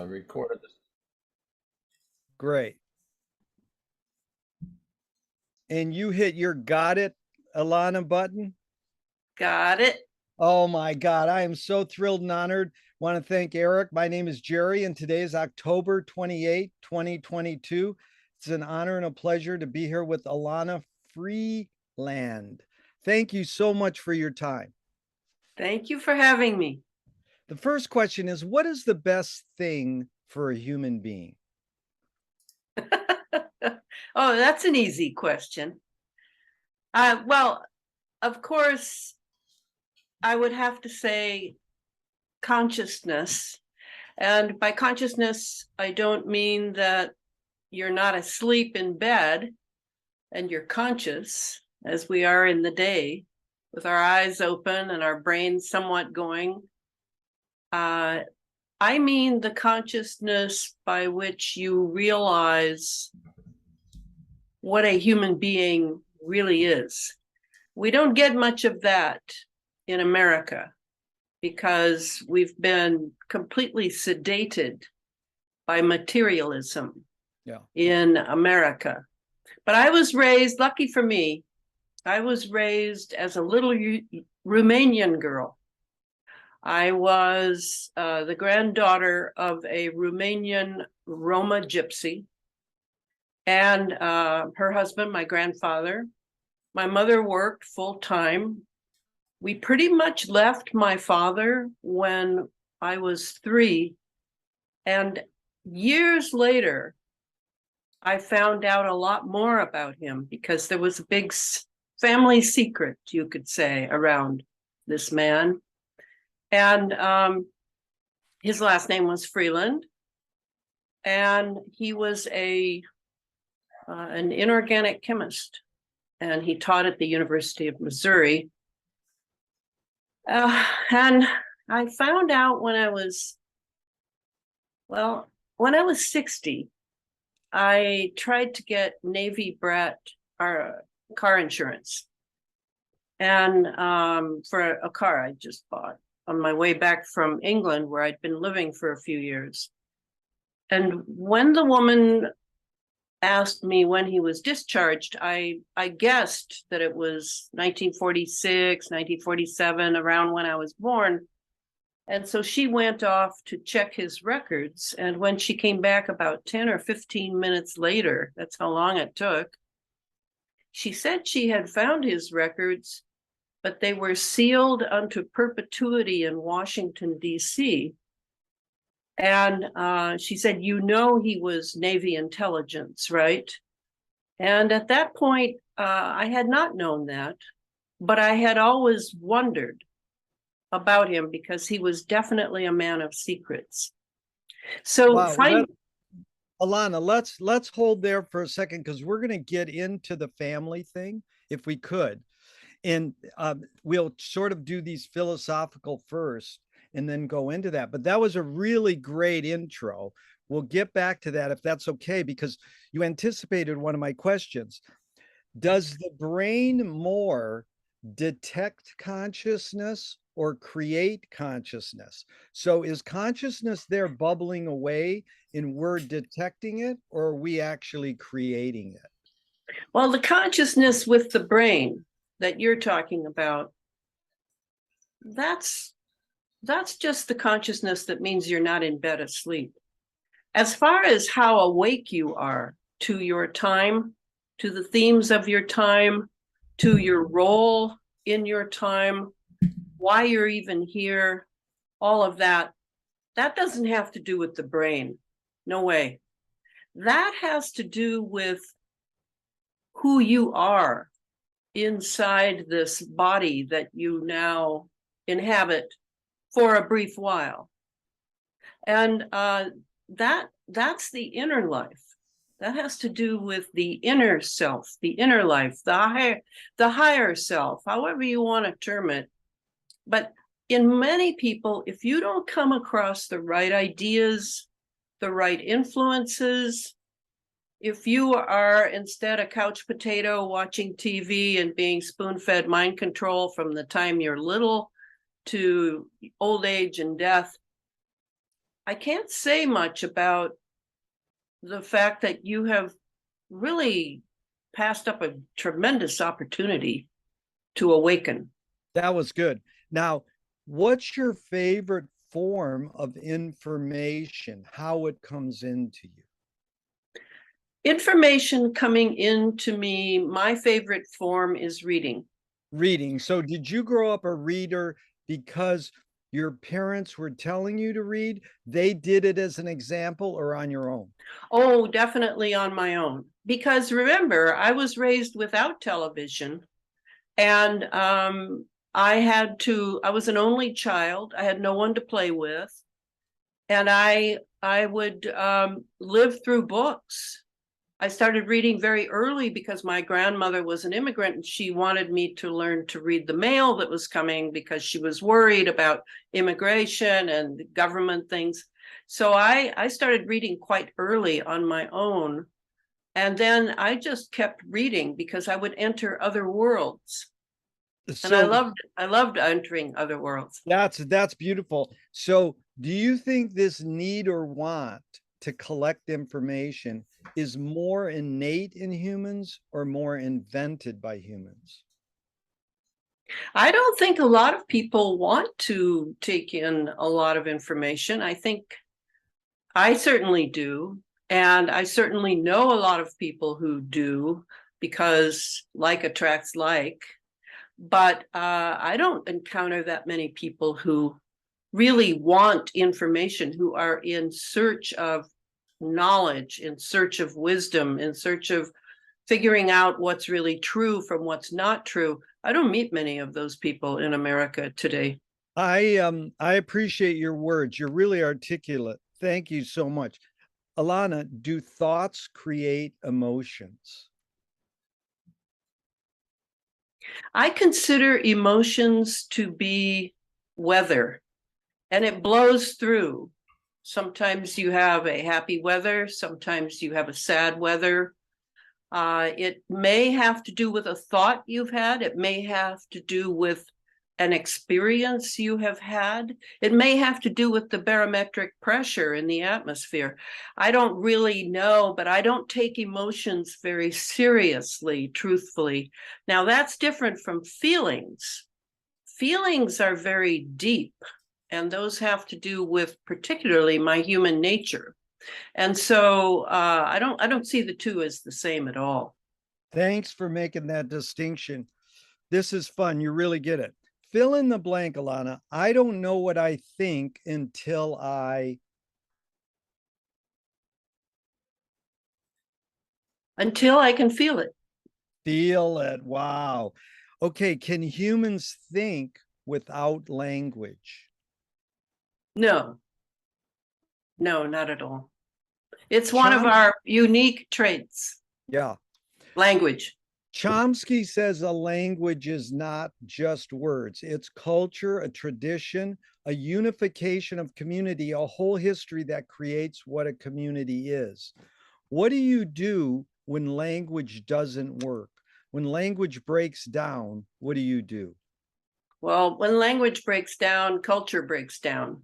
Record this. Great. And you hit your got it, Elana button. Got it. Oh my God. I am so thrilled and honored. Want to thank Eric. My name is Gerry, and today is October 28, 2022. It's an honor and a pleasure to be here with Elana Freeland. Thank you so much for your time. Thank you for having me. The first question is, what is the best thing for a human being? Oh, that's an easy question. Well, of course, I would have to say consciousness. And by consciousness, I don't mean that you're not asleep in bed and you're conscious, as we are in the day, with our eyes open and our brains somewhat going. I mean the consciousness by which you realize what a human being really is. We don't get much of that in America because we've been completely sedated by materialism in America. But I was raised, lucky for me, I was raised as a little Romanian girl. I was the granddaughter of a Romanian Roma gypsy and her husband, my grandfather. My mother worked full time. We pretty much left my father when I was 3. And years later, I found out a lot more about him because there was a big family secret, you could say, around this man. And his last name was Freeland. And he was an inorganic chemist. And he taught at the University of Missouri. And I found out when I was 60, I tried to get Navy brat car insurance. And for a car I just bought on my way back from England, where I'd been living for a few years. And when the woman asked me when he was discharged, I guessed that it was 1946, 1947, around when I was born. And so she went off to check his records. And when she came back about 10 or 15 minutes later, that's how long it took, she said she had found his records, but they were sealed unto perpetuity in Washington, D.C. And she said, you know, he was Navy intelligence, right? And at that point, I had not known that, but I had always wondered about him because he was definitely a man of secrets. So wow, Elana, let's hold there for a second, because we're going to get into the family thing if we could. And we'll sort of do these philosophical first and then go into that. But that was a really great intro. We'll get back to that if that's okay, because you anticipated one of my questions. Does the brain more detect consciousness or create consciousness? So is consciousness there bubbling away and we're detecting it, or are we actually creating it? Well, the consciousness with the brain that you're talking about, that's just the consciousness that means you're not in bed asleep. As far as how awake you are to your time, to the themes of your time, to your role in your time, why you're even here, all of that, that doesn't have to do with the brain. No way. That has to do with who you are inside this body that you now inhabit for a brief while. And that's the inner life. That has to do with the inner self, the inner life, the higher self, however you want to term it. But in many people, if you don't come across the right ideas, the right influences, if you are instead a couch potato watching TV and being spoon-fed mind control from the time you're little to old age and death, I can't say much about the fact that you have really passed up a tremendous opportunity to awaken. That was good. Now, what's your favorite form of information? How it comes into you? Information coming into me, my favorite form is reading. Reading. So, did you grow up a reader because your parents were telling you to read? They did it as an example or on your own? Oh, definitely on my own. Because remember, I was raised without television, and I was an only child. I had no one to play with. And I would live through books. I started reading very early because my grandmother was an immigrant and she wanted me to learn to read the mail that was coming because she was worried about immigration and government things. So I started reading quite early on my own. And then I just kept reading because I would enter other worlds. And So, I loved entering other worlds. that's beautiful. So, do you think this need or want to collect information is more innate in humans or more invented by humans? I don't think a lot of people want to take in a lot of information. I think I certainly do. And I certainly know a lot of people who do because like attracts like. But I don't encounter that many people who really want information, who are in search of knowledge, in search of wisdom, in search of figuring out what's really true from what's not true. I don't meet many of those people in America today. I appreciate your words. You're really articulate. Thank you so much. Elana, do thoughts create emotions? I consider emotions to be weather, and it blows through. Sometimes you have a happy weather, sometimes you have a sad weather. It may have to do with a thought you've had. It may have to do with an experience you have had. It may have to do with the barometric pressure in the atmosphere. I don't really know, but I don't take emotions very seriously, truthfully. Now, that's different from feelings. Feelings are very deep, and those have to do with particularly my human nature. And so I don't see the two as the same at all. Thanks for making that distinction. This is fun. You really get it. Fill in the blank, Elana. I don't know what I think Until I can feel it. feel it. Wow. Okay. Can humans think without language? No, no, not at all. It's one of Chom- our unique traits, yeah. language. Chomsky says a language is not just words, it's culture, a tradition, a unification of community, a whole history that creates what a community is. What do you do when language doesn't work? When language breaks down, what do you do? Well, when language breaks down, culture breaks down.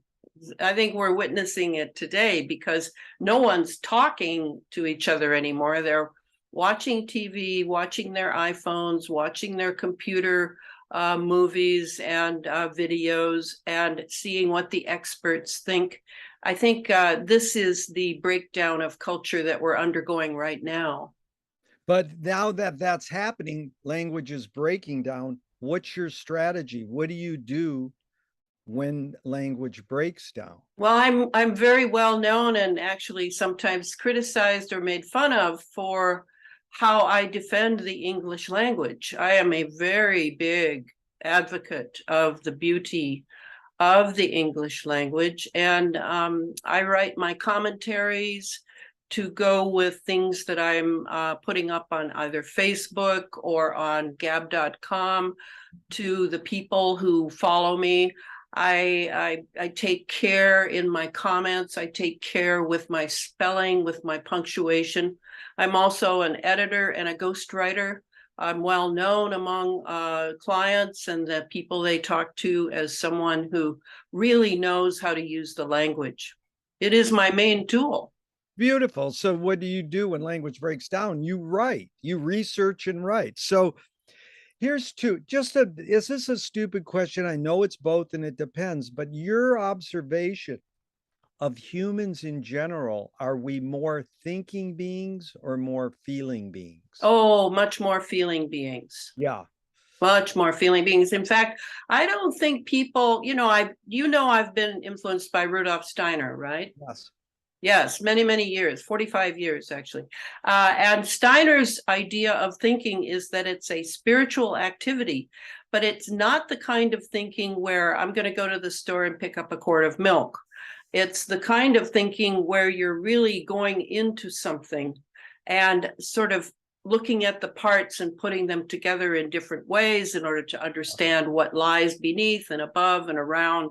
I think we're witnessing it today because no one's talking to each other anymore. They're watching TV, watching their iPhones, watching their computer movies and videos, and seeing what the experts think. I think this is the breakdown of culture that we're undergoing right now. But now that that's happening, language is breaking down. What's your strategy? What do you do when language breaks down? Well, I'm very well known and actually sometimes criticized or made fun of for how I defend the English language. I am a very big advocate of the beauty of the English language, and I write my commentaries to go with things that I'm putting up on either Facebook or on gab.com to the people who follow me. I take care in my comments. I take care with my spelling, with my punctuation. I'm also an editor and a ghostwriter. I'm well known among clients and the people they talk to as someone who really knows how to use the language. It is my main tool. Beautiful. So what do you do when language breaks down? You write, you research and write. So here's two. Is this a stupid question? I know it's both and it depends, but your observation of humans in general, are we more thinking beings or more feeling beings? Oh, much more feeling beings. Yeah. Much more feeling beings. In fact, I don't think people, I've been influenced by Rudolf Steiner, right? Yes. Yes, many, many years, 45 years actually. And Steiner's idea of thinking is that it's a spiritual activity, but it's not the kind of thinking where I'm going to go to the store and pick up a quart of milk. It's the kind of thinking where you're really going into something and sort of looking at the parts and putting them together in different ways in order to understand what lies beneath and above and around.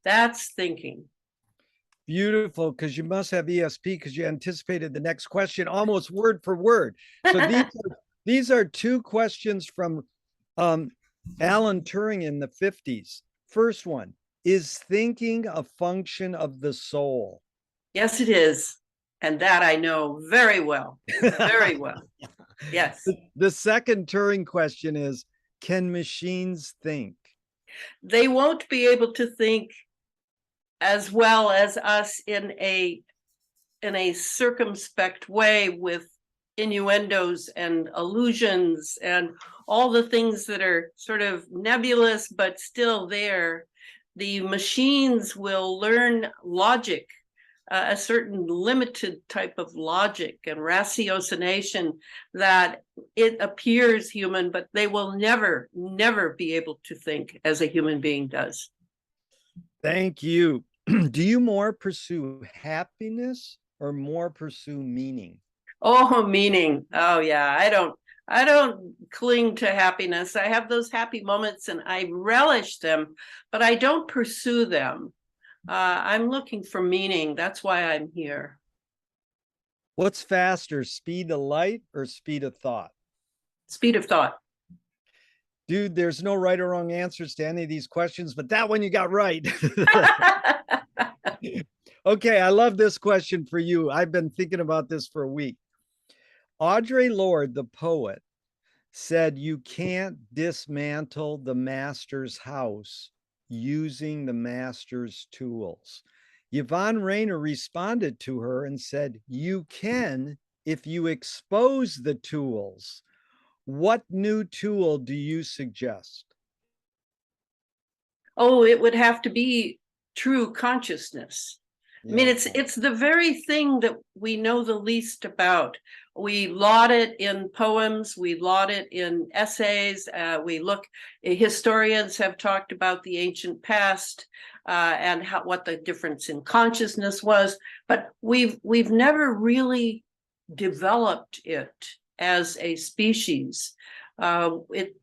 That's thinking. Beautiful, because you must have ESP because you anticipated the next question almost word for word. So these are two questions from Alan Turing in the 50s. First one, is thinking a function of the soul? Yes, it is. And that I know very well. Very well. Yes. The second Turing question is, can machines think? They won't be able to think as well as us in a circumspect way with innuendos and allusions and all the things that are sort of nebulous but still there. The machines will learn logic, a certain limited type of logic and ratiocination that it appears human, but they will never, never be able to think as a human being does. Thank you. Do you more pursue happiness or more pursue meaning? Oh, meaning. Oh, yeah. I don't cling to happiness. I have those happy moments and I relish them, but I don't pursue them. I'm looking for meaning. That's why I'm here. What's faster, speed of light or speed of thought? Speed of thought. Dude, there's no right or wrong answers to any of these questions, but that one you got right. Okay, I love this question for you. I've been thinking about this for a week. Audre Lorde, the poet, said you can't dismantle the master's house using the master's tools. Yvonne Rainer responded to her and said, you can if you expose the tools. What new tool do you suggest? Oh, it would have to be true consciousness. I mean, it's the very thing that we know the least about. We laud it in poems, we laud it in essays. Historians have talked about the ancient past and what the difference in consciousness was, but we've never really developed it as a species.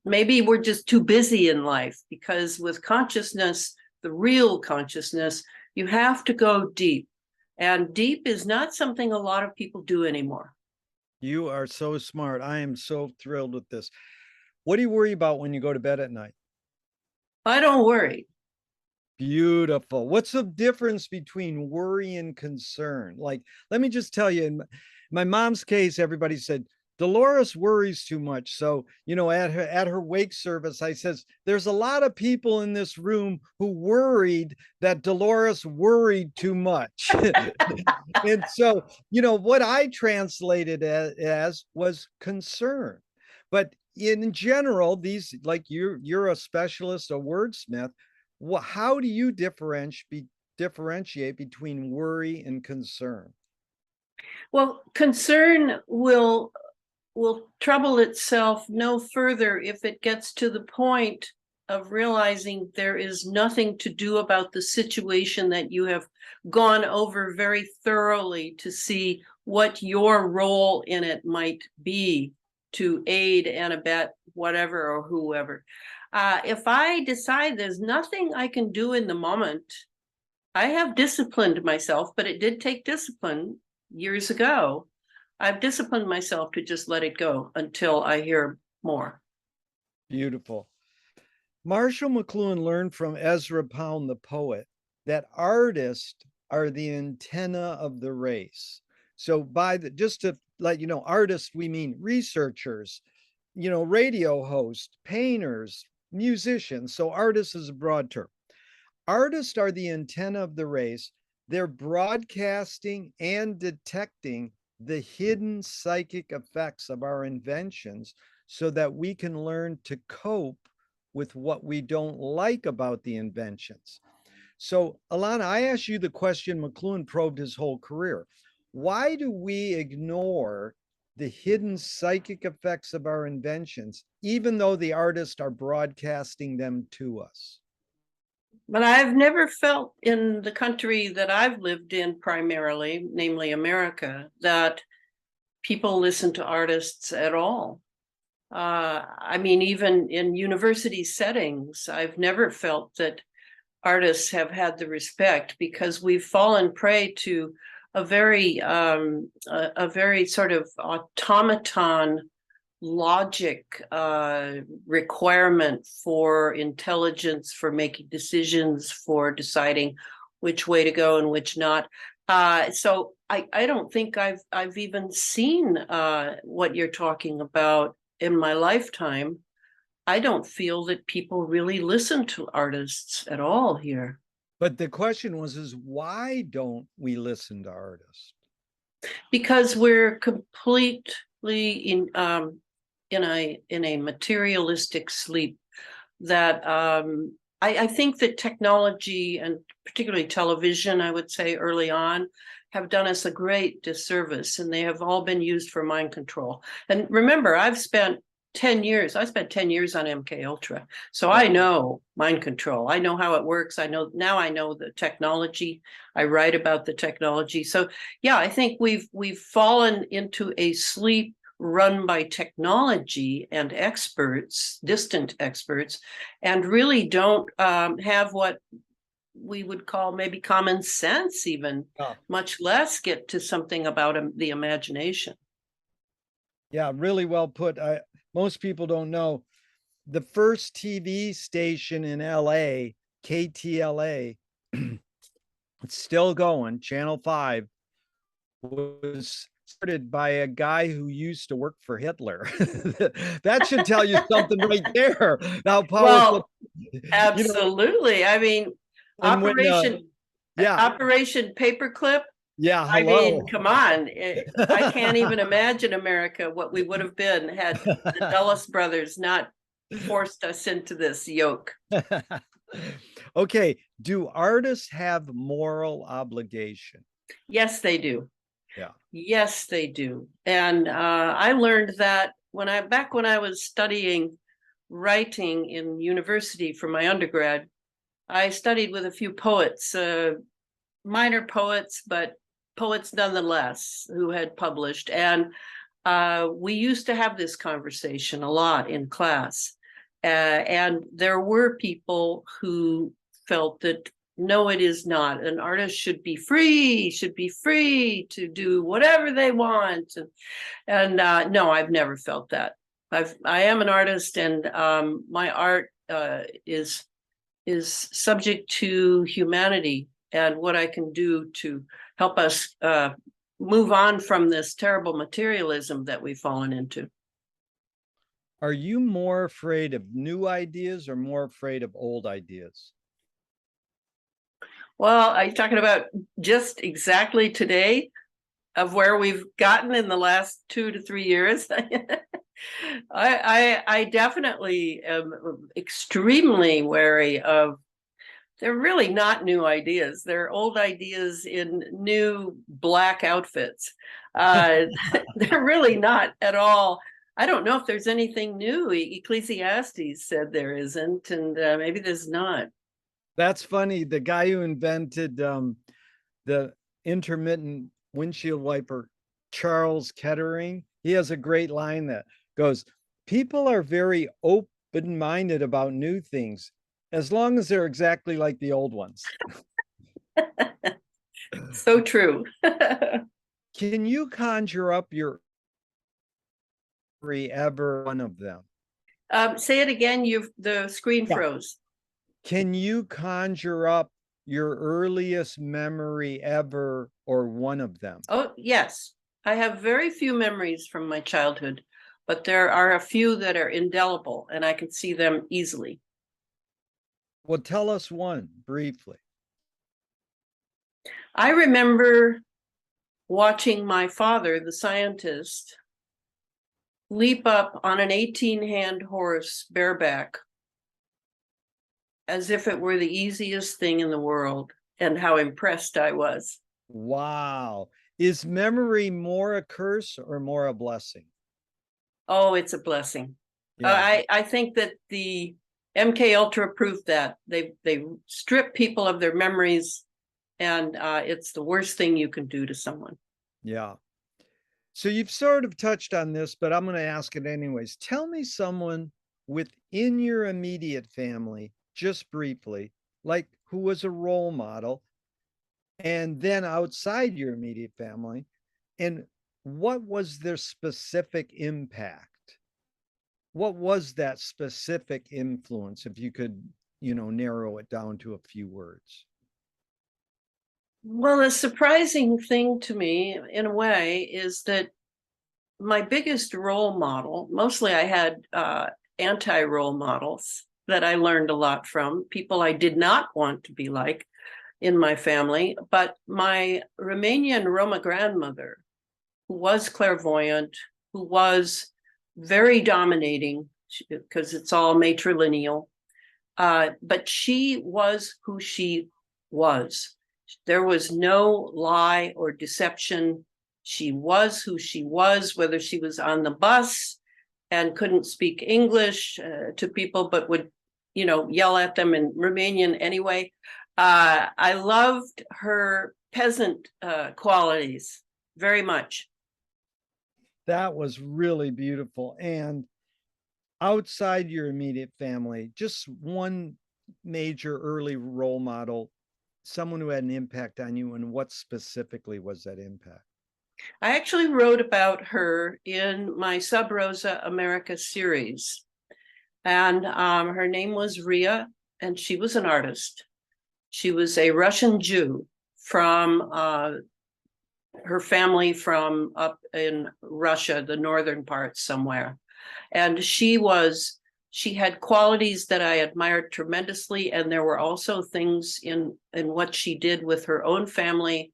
Maybe we're just too busy in life, because with consciousness, the real consciousness, you have to go deep, and deep is not something a lot of people do anymore. You are so smart. I am so thrilled with this. What do you worry about when you go to bed at night? I don't worry. Beautiful. What's the difference between worry and concern? Like, let me just tell you, in my mom's case, everybody said, Dolores worries too much. So, at her wake service, I says, there's a lot of people in this room who worried that Dolores worried too much. And so, what I translated as was concern. But in general, these, like you're a specialist, a wordsmith. How do you differentiate between worry and concern? Well, concern will trouble itself no further if it gets to the point of realizing there is nothing to do about the situation that you have gone over very thoroughly to see what your role in it might be to aid and abet whatever or whoever. If I decide there's nothing I can do in the moment, I have disciplined myself, but it did take discipline years ago. I've disciplined myself to just let it go until I hear more. Beautiful. Marshall McLuhan learned from Ezra Pound, the poet, that artists are the antenna of the race. So just to let you know, artists, we mean researchers, radio hosts, painters, musicians. So artists is a broad term. Artists are the antenna of the race. They're broadcasting and detecting the hidden psychic effects of our inventions so that we can learn to cope with what we don't like about the inventions. So, Elana, I asked you the question McLuhan probed his whole career. Why do we ignore the hidden psychic effects of our inventions, even though the artists are broadcasting them to us? But I've never felt in the country that I've lived in primarily, namely America, that people listen to artists at all. I mean, even in university settings, I've never felt that artists have had the respect, because we've fallen prey to a very sort of automaton logic requirement for intelligence, for making decisions, for deciding which way to go and which not. So I don't think I've even seen what you're talking about in my lifetime. I don't feel that people really listen to artists at all here. But the question is why don't we listen to artists? Because we're completely in a materialistic sleep that I think that technology, and particularly television, I would say early on, have done us a great disservice, and they have all been used for mind control. And remember, I spent 10 years on MK Ultra. So I know mind control. I know how it works. I know the technology. I write about the technology. So yeah, I think we've fallen into a sleep run by technology and experts, distant experts, and really don't have what we would call maybe common sense, even, much less get to something about the imagination. Yeah, really well put. Most people don't know the first TV station in LA, KTLA, it's still going, Channel 5, was started by a guy who used to work for Hitler. That should tell you something right there. How powerful. Absolutely. I mean, Operation Paperclip. Yeah, hello. I mean, come on. I can't even imagine America, what we would have been had the Dulles brothers not forced us into this yoke. Okay. Do artists have moral obligation? Yes, they do. Yeah. Yes, they do. And I learned that back when I was studying writing in university for my undergrad. I studied with a few poets, minor poets, but poets nonetheless, who had published. And we used to have this conversation a lot in class. And there were people who felt that, no, it is not. An artist should be free to do whatever they want. And no, I've never felt that. I am an artist, and my art is subject to humanity and what I can do to help us move on from this terrible materialism that we've fallen into. Are you more afraid of new ideas or more afraid of old ideas? Well, are you talking about just exactly today, of where we've gotten in the last 2 to 3 years? I definitely am extremely wary of. They're really not new ideas. They're old ideas in new black outfits. They're really not at all. I don't know if there's anything new. Ecclesiastes said there isn't, and maybe there's not. That's funny. The guy who invented the intermittent windshield wiper, Charles Kettering, he has a great line that goes, people are very open-minded about new things, as long as they're exactly like the old ones. So true. Can you conjure up your ever one of them? Say it again. The screen froze. Can you conjure up your earliest memory ever or one of them? Oh, yes. I have very few memories from my childhood, but there are a few that are indelible and I can see them easily. Well, tell us one briefly. I remember watching my father, the scientist, leap up on an 18-hand horse bareback as if it were the easiest thing in the world, and how impressed I was. Wow. Is memory more a curse or more a blessing? Oh, it's a blessing. Yeah. I think that the MK Ultra proved that they strip people of their memories, and it's the worst thing you can do to someone. Yeah. So you've sort of touched on this, but I'm going to ask it anyways. Tell me someone within your immediate family, just briefly, like who was a role model, and then outside your immediate family, and what was their specific impact? What was that specific influence, if you could, narrow it down to a few words? Well, the surprising thing to me, in a way, is that my biggest role model, mostly I had anti-role models that I learned a lot from, people I did not want to be like in my family, but my Romanian Roma grandmother, who was clairvoyant, who was very dominating, because it's all matrilineal, but she was who she was. There was no lie or deception. She was who she was, whether she was on the bus and couldn't speak English to people, but would, yell at them in Romanian anyway. I loved her peasant qualities very much. That was really beautiful. And outside your immediate family, just one major early role model, someone who had an impact on you, and what specifically was that impact? I actually wrote about her in my Sub Rosa America series. And her name was Ria, and she was an artist. She was a Russian Jew from her family from up in Russia, the northern parts somewhere. And she had qualities that I admired tremendously. And there were also things in what she did with her own family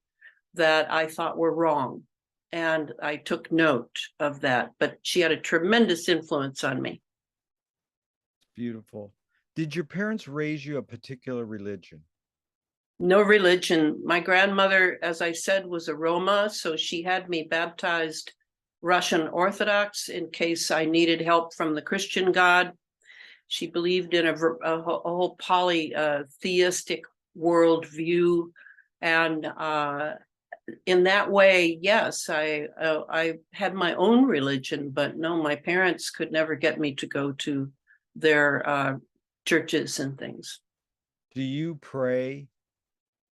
that I thought were wrong. And I took note of that. But she had a tremendous influence on me. Beautiful. Did your parents raise you a particular religion? No religion. My grandmother, as I said, was a Roma, so she had me baptized Russian Orthodox in case I needed help from the Christian God. She believed in a whole polytheistic worldview, and in that way, yes, I had my own religion, but no, my parents could never get me to go to their churches and things. Do you pray?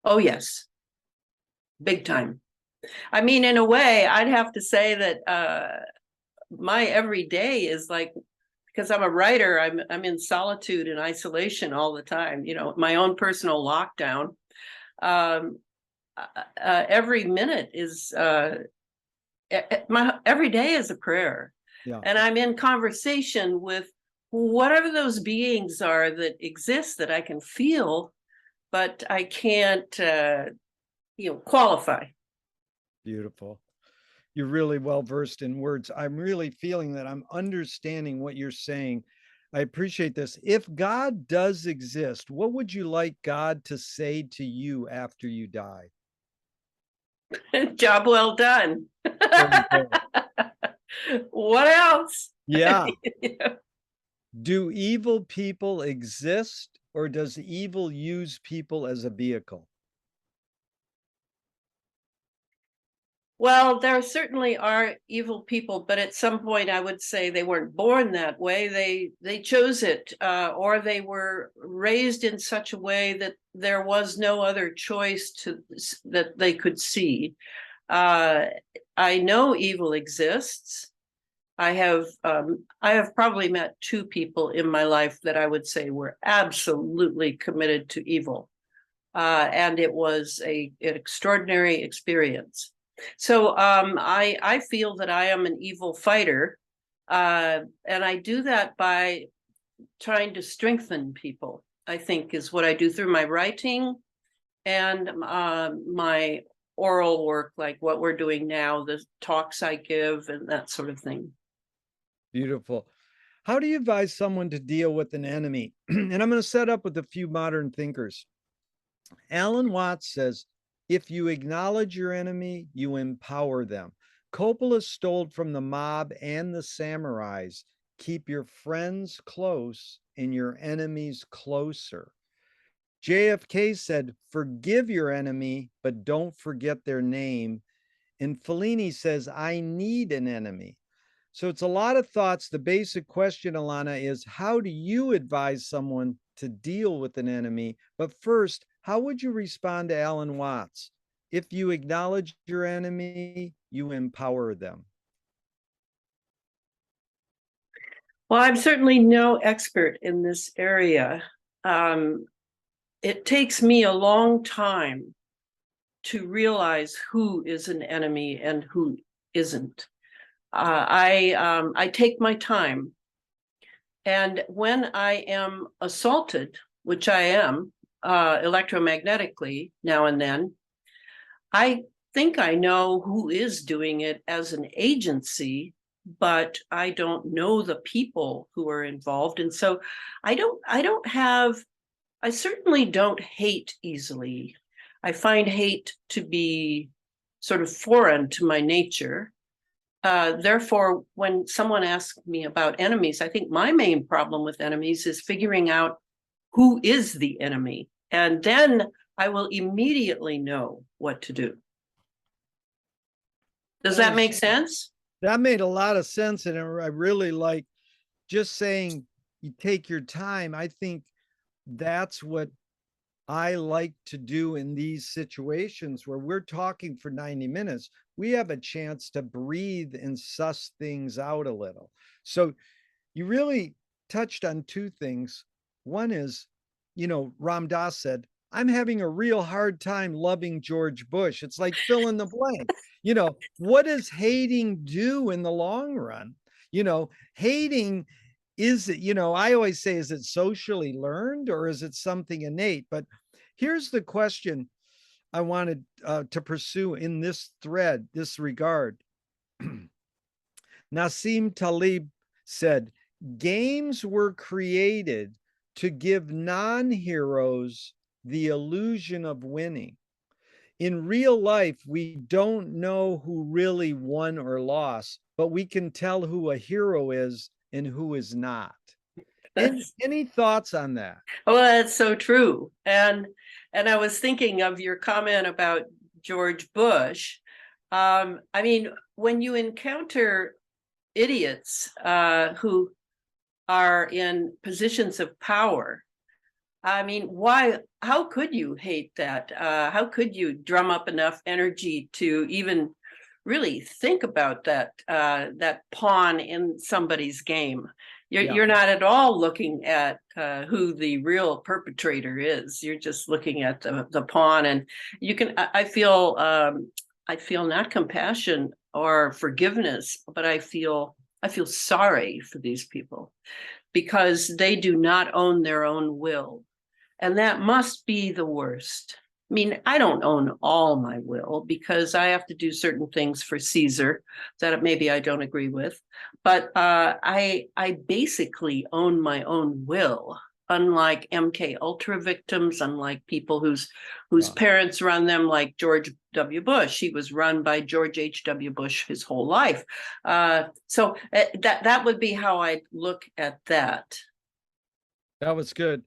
Oh, yes, big time. I mean, in a way, I'd have to say that my everyday is like, because I'm a writer, I'm in solitude and isolation all the time, my own personal lockdown. Um, every minute is my every day is a prayer. Yeah. And I'm in conversation with whatever those beings are that exist that I can feel, but I can't qualify. Beautiful. You're really well versed in words. I'm really feeling that I'm understanding what you're saying. I appreciate this. If God does exist, what would you like God to say to you after you die? Job well done. There you go. What else? Yeah. Do evil people exist, or does evil use people as a vehicle? Well, there certainly are evil people, but at some point I would say they weren't born that way. They chose it, or they were raised in such a way that there was no other choice that they could see. I know evil exists. I have probably met two people in my life that I would say were absolutely committed to evil. and it was an extraordinary experience. So I feel that I am an evil fighter, and I do that by trying to strengthen people, I think, is what I do through my writing and my oral work, like what we're doing now, the talks I give and that sort of thing. Beautiful. How do you advise someone to deal with an enemy? And I'm going to set up with a few modern thinkers. Alan Watts says, if you acknowledge your enemy, you empower them. Coppola stole from the mob and the samurais. Keep your friends close and your enemies closer. JFK said, forgive your enemy, but don't forget their name. And Fellini says, I need an enemy. So it's a lot of thoughts. The basic question, Elana, is how do you advise someone to deal with an enemy? But first, how would you respond to Alan Watts? If you acknowledge your enemy, you empower them. Well, I'm certainly no expert in this area. It takes me a long time to realize who is an enemy and who isn't. I take my time, and when I am assaulted, which I am electromagnetically now and then, I think I know who is doing it as an agency, but I don't know the people who are involved, and so I certainly don't hate easily. I find hate to be sort of foreign to my nature. Therefore, when someone asks me about enemies, I think my main problem with enemies is figuring out who is the enemy. And then I will immediately know what to do. Does that make sense? That made a lot of sense. And I really like just saying you take your time. I think that's what I like to do in these situations where we're talking for 90 minutes. We have a chance to breathe and suss things out a little. So you really touched on two things. One is, Ram Dass said, I'm having a real hard time loving George Bush. It's like fill in the blank. What does hating do in the long run? Hating is it, I always say, is it socially learned or is it something innate? But here's the question I wanted to pursue in this thread, this regard. Nassim Taleb said, games were created to give non-heroes the illusion of winning. In real life, we don't know who really won or lost, but we can tell who a hero is and who is not. Any thoughts on that? Well, that's so true. And I was thinking of your comment about George Bush. I mean, when you encounter idiots who are in positions of power, I mean, how could you hate that? How could you drum up enough energy to even really think about that pawn in somebody's game? You're not at all looking at who the real perpetrator is. You're just looking at the pawn, and I feel not compassion or forgiveness, but I feel sorry for these people because they do not own their own will. And that must be the worst. I mean, I don't own all my will because I have to do certain things for Caesar that maybe I don't agree with. But I basically own my own will, unlike MK Ultra victims, unlike people whose parents run them, like George W. Bush. He was run by George H.W. Bush his whole life. So that would be how I look at that. That was good.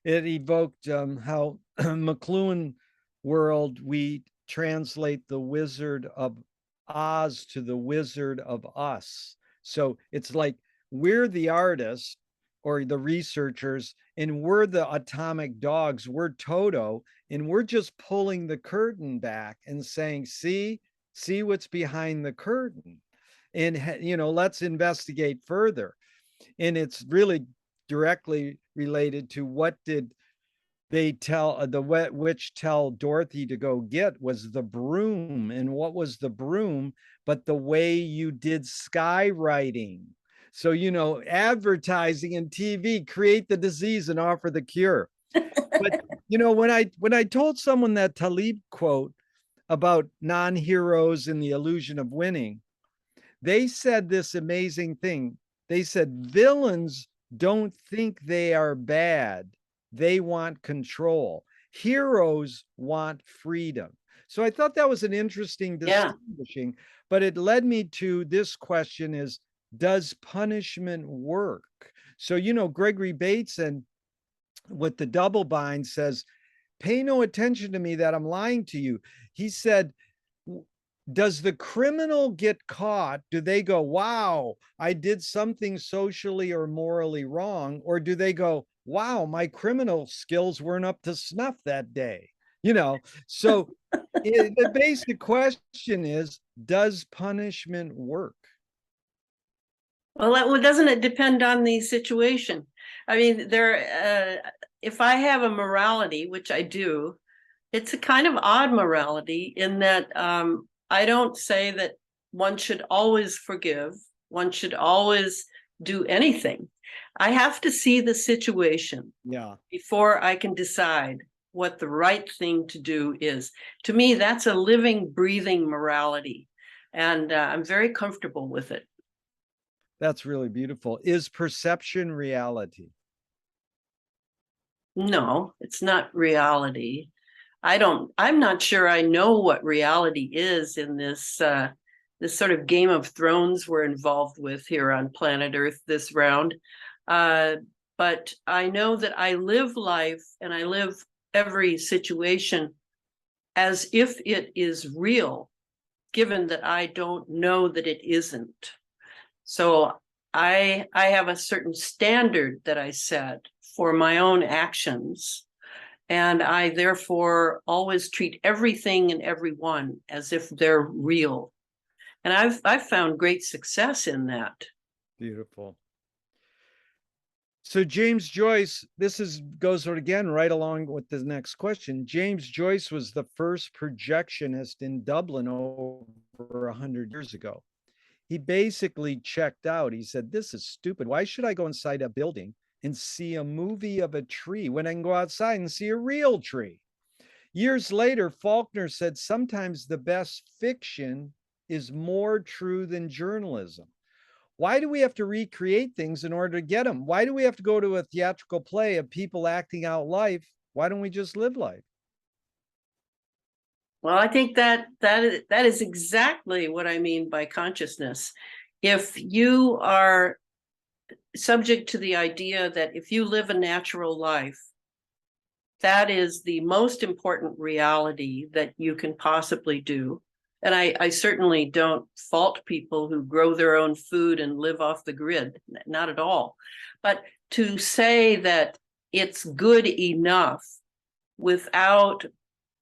It evoked how McLuhan world, we translate the Wizard of Oz to the Wizard of Us. So it's like we're the artists or the researchers, and we're the atomic dogs. We're Toto, and we're just pulling the curtain back and saying, see what's behind the curtain. And, let's investigate further. And it's really directly related to what did they tell the witch tell Dorothy to go get was the broom. And what was the broom but the way you did skywriting? So, advertising and TV create the disease and offer the cure. But when I told someone that Talib quote about non-heroes and the illusion of winning, they said this amazing thing. They said villains don't think they are bad. They want control. Heroes want freedom. So I thought that was an interesting Yeah. distinguishing, but it led me to this question is, does punishment work? So, Gregory Bateson with the double bind says, pay no attention to me that I'm lying to you. He said, does the criminal get caught? Do they go, wow, I did something socially or morally wrong? Or do they go, wow, my criminal skills weren't up to snuff that day? So the basic question is, does punishment work? Well, doesn't it depend on the situation? I mean, if I have a morality, which I do, it's a kind of odd morality in that I don't say that one should always forgive, one should always do anything. I have to see the situation before I can decide what the right thing to do is. To me, that's a living, breathing morality, and I'm very comfortable with it. That's really beautiful. Is perception reality? No, it's not reality. I'm not sure I know what reality is in this sort of Game of Thrones we're involved with here on planet Earth this round. But I know that I live life and I live every situation as if it is real, given that I don't know that it isn't. So I have a certain standard that I set for my own actions. And I therefore always treat everything and everyone as if they're real. And I've found great success in that. Beautiful. So James Joyce, goes again right along with the next question. James Joyce was the first projectionist in Dublin over 100 years ago. He basically checked out. He said, this is stupid. Why should I go inside a building and see a movie of a tree when I can go outside and see a real tree? Years later, Faulkner said sometimes the best fiction is more true than journalism. Why do we have to recreate things in order to get them? Why do we have to go to a theatrical play of people acting out life? Why don't we just live life? Well, I think that is exactly what I mean by consciousness. If you are subject to the idea that if you live a natural life, that is the most important reality that you can possibly do. And I certainly don't fault people who grow their own food and live off the grid, not at all. But to say that it's good enough without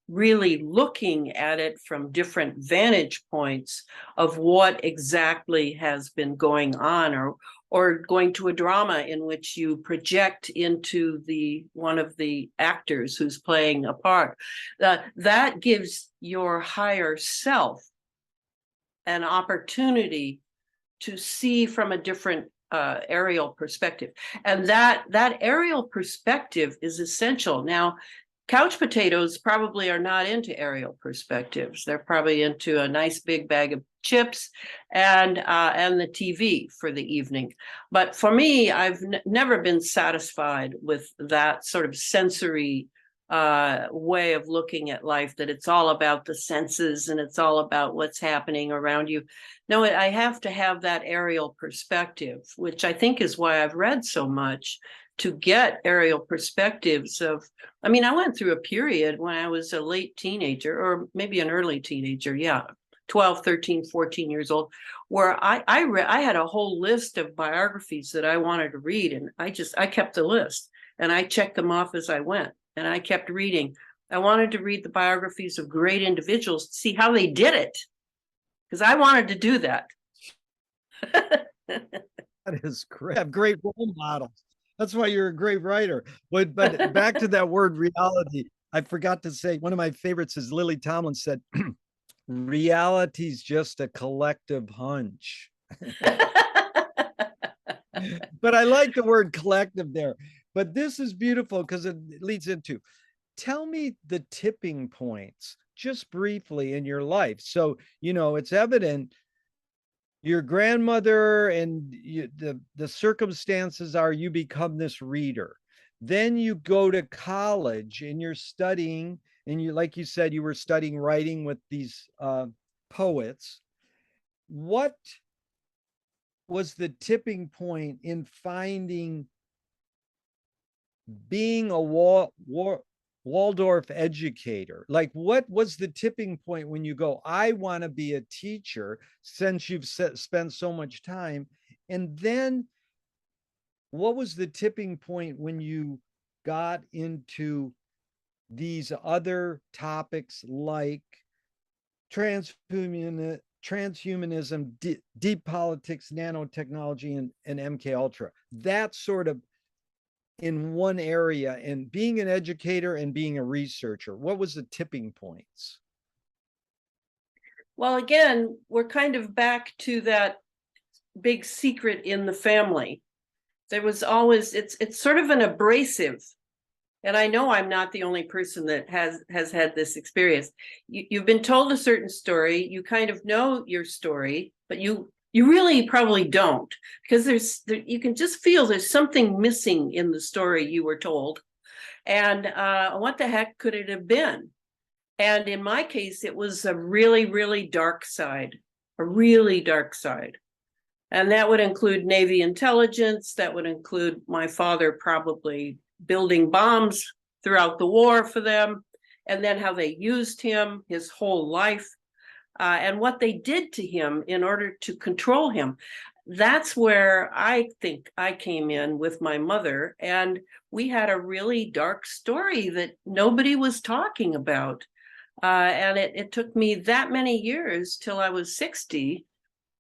really looking at it from different vantage points of what exactly has been going on, or going to a drama in which you project into one of the actors who's playing a part, that gives your higher self an opportunity to see from a different aerial perspective. And that aerial perspective is essential. Now, couch potatoes probably are not into aerial perspectives. They're probably into a nice big bag of chips and the TV for the evening. But for me, I've never been satisfied with that sort of sensory way of looking at life, that it's all about the senses and it's all about what's happening around you. No, I have to have that aerial perspective, which I think is why I've read so much, to get aerial perspectives of, I mean, I went through a period when I was a late teenager, or maybe an early teenager, 12, 13, 14 years old, where I had a whole list of biographies that I wanted to read, and I kept the list and I checked them off as I went, and I kept reading. I wanted to read the biographies of great individuals to see how they did it, because I wanted to do that. That is great. Have great role models. That's why you're a great writer. But back to that word reality. I forgot to say one of my favorites is Lily Tomlin said, reality's just a collective hunch. But I like the word collective there. But this is beautiful because it leads into, tell me the tipping points just briefly in your life. So, it's evident your grandmother and the circumstances are you become this reader. Then you go to college and you're studying, and you, like you said, you were studying writing with these poets. What was the tipping point in finding being a Waldorf educator? Like, what was the tipping point when you go, I want to be a teacher, since you've spent so much time? And then what was the tipping point when you got into these other topics like transhumanism, deep politics, nanotechnology, and MK Ultra? That sort of in one area, and being an educator and being a researcher, what was the tipping points? Well, again, we're kind of back to that big secret in the family. There was always, it's sort of an abrasive. And I know I'm not the only person that has had this experience. You've been told a certain story, you kind of know your story, but you really probably don't, because you can just feel there's something missing in the story you were told. And what the heck could it have been? And in my case, it was a really, really dark side, a really dark side. And that would include Navy intelligence. That would include my father probably building bombs throughout the war for them, and then how they used him his whole life, and what they did to him in order to control him. That's where I think I came in with my mother, and we had a really dark story that nobody was talking about. And it took me that many years till I was 60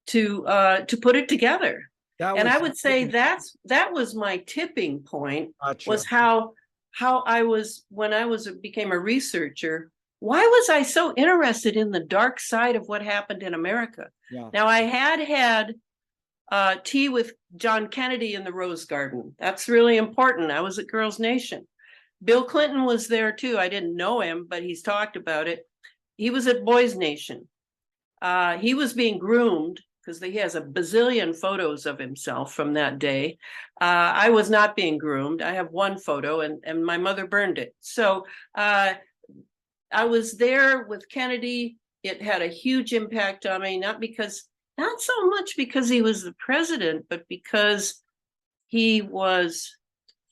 to put it together. And I would say that was my tipping point. Gotcha. Was how I was, when I became a researcher, why was I so interested in the dark side of what happened in America? Yeah. Now, I had tea with John Kennedy in the Rose Garden. That's really important. I was at Girls Nation. Bill Clinton was there too. I didn't know him, but he's talked about it. He was at Boys Nation. He was being groomed because he has a bazillion photos of himself from that day. I was not being groomed. I have one photo, and my mother burned it. So I was there with Kennedy. It had a huge impact on me, not so much because he was the president, but because he was,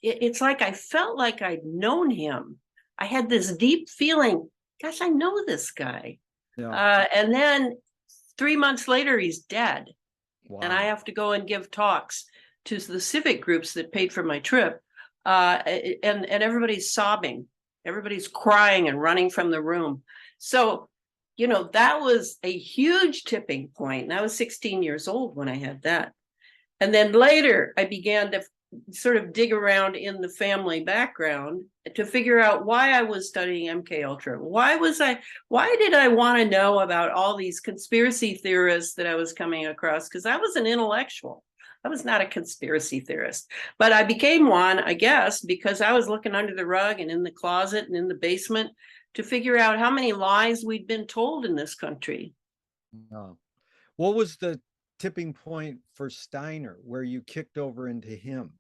it's like I felt like I'd known him. I had this deep feeling, gosh, I know this guy. Yeah. And then 3 months later, he's dead. Wow. And I have to go and give talks to the civic groups that paid for my trip. And everybody's sobbing. Everybody's crying and running from the room. So, that was a huge tipping point. And I was 16 years old when I had that. And then later, I began to sort of dig around in the family background to figure out why I was studying MK Ultra. Why did I want to know about all these conspiracy theorists that I was coming across? Because I was an intellectual. I was not a conspiracy theorist, but I became one, I guess, because I was looking under the rug and in the closet and in the basement to figure out how many lies we'd been told in this country. Oh. What was the tipping point for Steiner where you kicked over into him?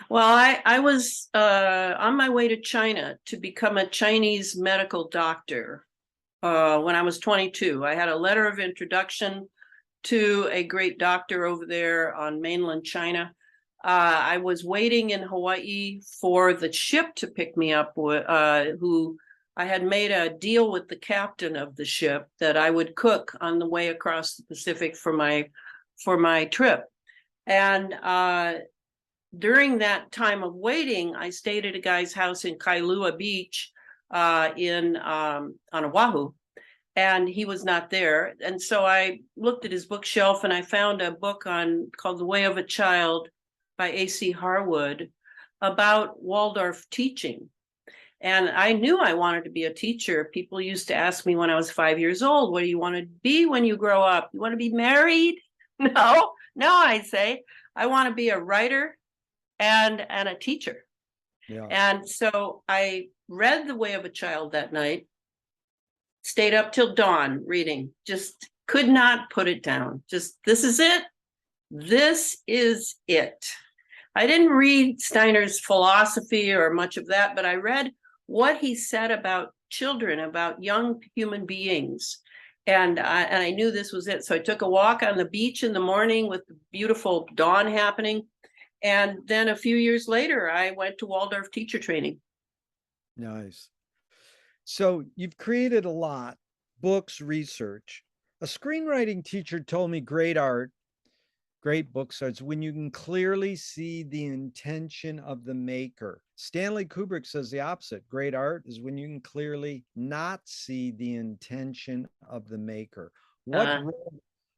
Well, I was on my way to China to become a Chinese medical doctor when I was 22. I had a letter of introduction to a great doctor over there on mainland China. I was waiting in Hawaii for the ship to pick me up, who I had made a deal with the captain of the ship that I would cook on the way across the Pacific for my trip. And during that time of waiting, I stayed at a guy's house in Kailua Beach on Oahu, and he was not there. And so I looked at his bookshelf and I found a book called The Way of a Child by A.C. Harwood about Waldorf teaching. And I knew I wanted to be a teacher. People used to ask me when I was 5 years old, what do you want to be when you grow up? You want to be married? No, I'd say, I want to be a writer and a teacher. Yeah. And so I read The Way of a Child that night, stayed up till dawn reading, just could not put it down. Just, this is it. This is it. I didn't read Steiner's philosophy or much of that, but I read what he said about children, about young human beings. And I knew this was it. So I took a walk on the beach in the morning with the beautiful dawn happening. And then a few years later, I went to Waldorf teacher training. Nice. So you've created a lot, books, research. A screenwriting teacher told me great art, great books are when you can clearly see the intention of the maker. Stanley Kubrick says the opposite. Great art is when you can clearly not see the intention of the maker.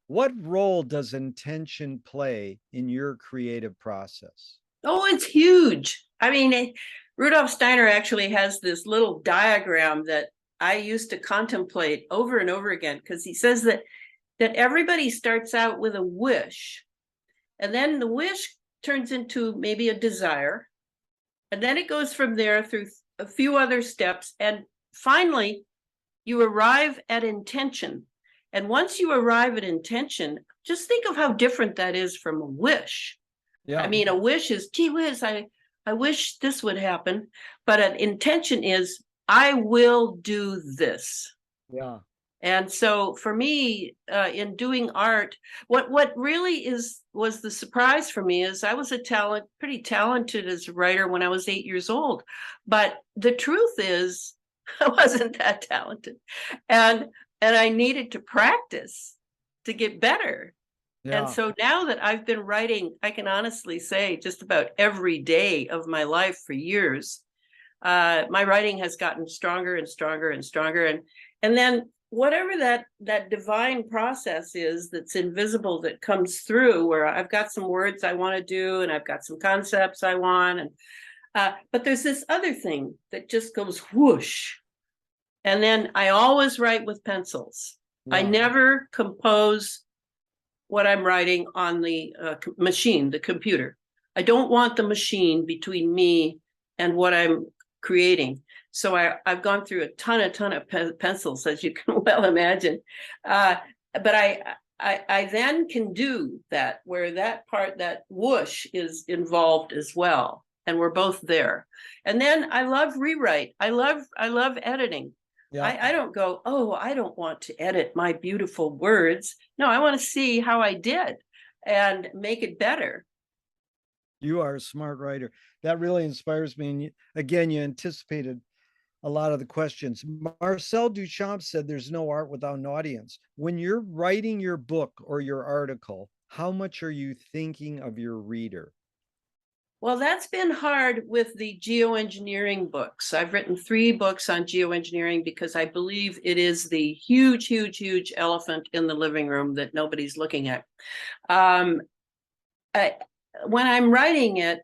What role does intention play in your creative process? Oh, it's huge. I mean, Rudolf Steiner actually has this little diagram that I used to contemplate over and over again, because he says that everybody starts out with a wish, and then the wish turns into maybe a desire, and then it goes from there through a few other steps, and finally you arrive at intention. And once you arrive at intention, just think of how different that is from a wish. Yeah. I mean, a wish is, gee whiz, I wish this would happen. But an intention is, I will do this. Yeah. And so for me, in doing art, what really was the surprise for me is I was pretty talented as a writer when I was 8 years old. But the truth is, I wasn't that talented. And I needed to practice to get better. Yeah. And so now that I've been writing, I can honestly say just about every day of my life for years, my writing has gotten stronger and stronger and stronger. And then whatever that divine process is that's invisible that comes through, where I've got some words I want to do and I've got some concepts I want, and but there's this other thing that just goes whoosh. And then I always write with pencils. Yeah. I never compose what I'm writing on the machine, the computer. I don't want the machine between me and what I'm creating. So I've gone through a ton of pencils, as you can well imagine. But I then can do that, where that part, that whoosh, is involved as well. And we're both there. And then I love rewrite. I love editing. Yeah. I don't go, oh, I don't want to edit my beautiful words. No, I want to see how I did and make it better. You are a smart writer. That really inspires me. And again, you anticipated a lot of the questions. Marcel Duchamp said there's no art without an audience. When you're writing your book or your article, how much are you thinking of your reader? Well, that's been hard with the geoengineering books. I've written 3 books on geoengineering because I believe it is the huge, huge, huge elephant in the living room that nobody's looking at. When I'm writing it,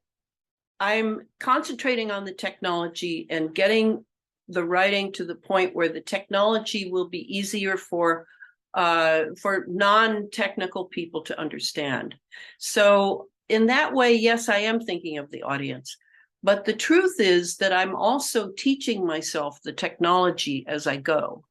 I'm concentrating on the technology and getting the writing to the point where the technology will be easier for non-technical people to understand. So in that way, yes, I am thinking of the audience. But the truth is that I'm also teaching myself the technology as I go.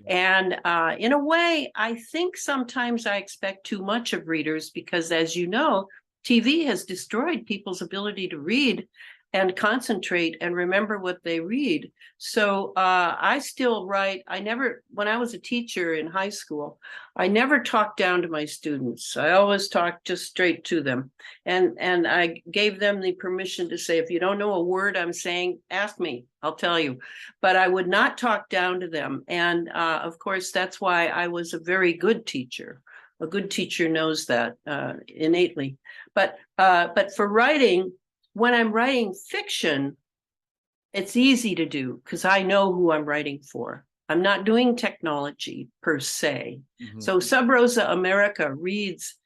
And in a way, I think sometimes I expect too much of readers because, as you know, TV has destroyed people's ability to read and concentrate and remember what they read. So I still write. When I was a teacher in high school, I never talked down to my students. I always talked just straight to them. And I gave them the permission to say, if you don't know a word I'm saying, ask me, I'll tell you. But I would not talk down to them. And of course, that's why I was a very good teacher. A good teacher knows that innately. But for writing, when I'm writing fiction, it's easy to do because I know who I'm writing for. I'm not doing technology per se. Mm-hmm. So Sub Rosa America reads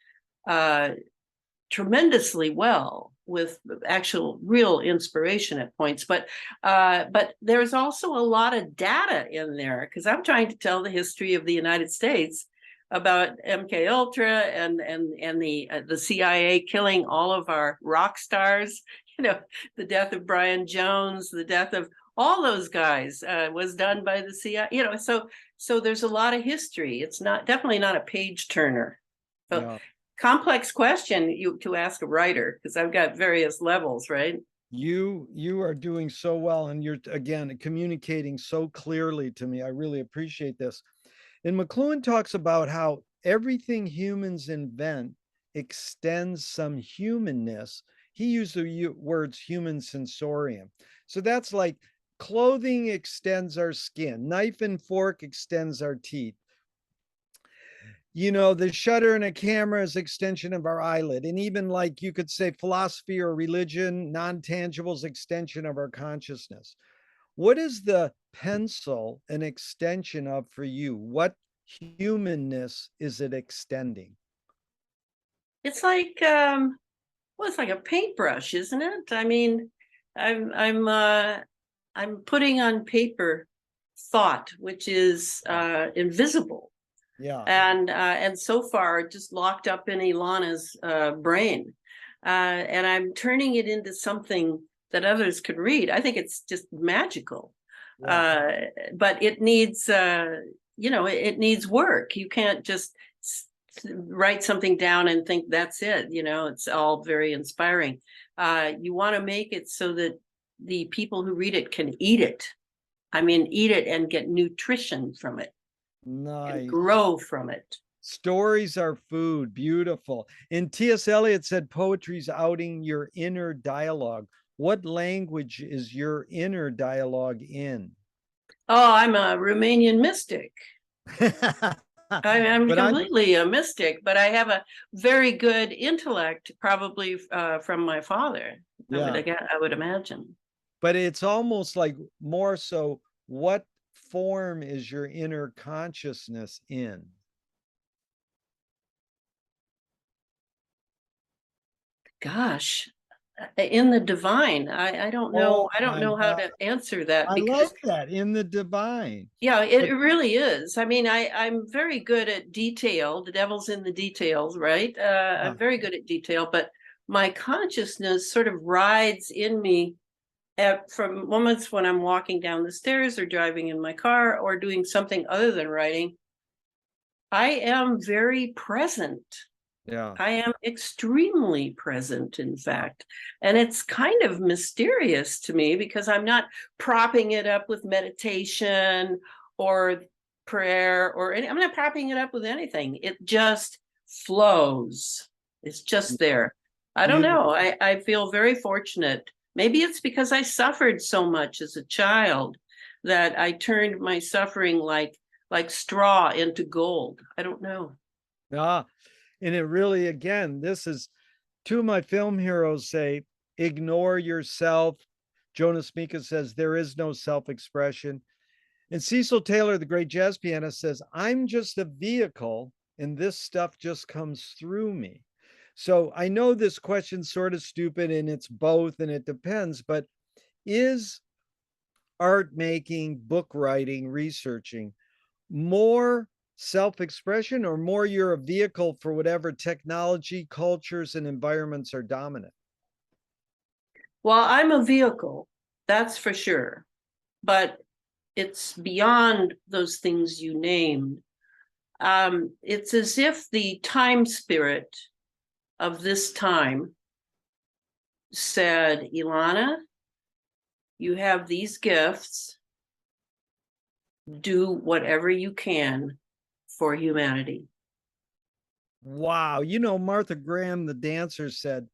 tremendously well. with actual real inspiration at points, but there's also a lot of data in there, because I'm trying to tell the history of the United States about MK Ultra and the CIA killing all of our rock stars. The death of Brian Jones, the death of all those guys was done by the CIA. So there's a lot of history. It's definitely not a page turner. So, Yeah. complex question to ask a writer, because I've got various levels, right? You are doing so well, and you're again communicating so clearly to me. I really appreciate this. And McLuhan talks about how everything humans invent extends some humanness. He used the words human sensorium. So that's like clothing extends our skin, knife and fork extends our teeth. The shutter in a camera is extension of our eyelid. And even like you could say philosophy or religion, non-tangibles extension of our consciousness. What is the pencil an extension of for you? What humanness is it extending? It's like it's like a paintbrush, isn't it? I mean, I'm putting on paper thought, which is invisible. Yeah. And so far just locked up in Elana's brain. And I'm turning it into something that others could read. I think it's just magical. Yeah. But it needs, it needs work. You can't just write something down and think that's it. It's all very inspiring. You want to make it so that the people who read it can eat it. I mean, eat it and get nutrition from it. Nice. Grow from it. Stories are food. Beautiful. And T.S. Eliot said poetry's outing your inner dialogue. What language is your inner dialogue in? Oh, I'm a Romanian mystic. I'm completely a mystic, but I have a very good intellect, probably from my father. Yeah. I would imagine. But it's almost like more so, what form is your inner consciousness in? Gosh, in the divine. I don't know. I don't know how to answer that. I love that, in the divine. Yeah, it really is. I mean, I'm very good at detail. The devil's in the details, right? I'm very good at detail, but my consciousness sort of rides in me from moments when I'm walking down the stairs or driving in my car or doing something other than writing. I am very present. Yeah. I am extremely present, in fact. And it's kind of mysterious to me because I'm not propping it up with meditation or prayer I'm not propping it up with anything. It just flows. It's just there. I don't know. I feel very fortunate. Maybe it's because I suffered so much as a child that I turned my suffering like straw into gold. I don't know. And it really, again, this is two of my film heroes say, ignore yourself. Jonas Mika says, there is no self-expression. And Cecil Taylor, the great jazz pianist, says, I'm just a vehicle and this stuff just comes through me. So I know this question's sort of stupid and it's both and it depends, but is art making, book writing, researching more self-expression or more you're a vehicle for whatever technology, cultures, and environments are dominant? Well, I'm a vehicle, that's for sure. But it's beyond those things you named. It's as if the time spirit of this time said, Elana, you have these gifts. Do whatever you can for humanity. Wow. Martha Graham, the dancer, said,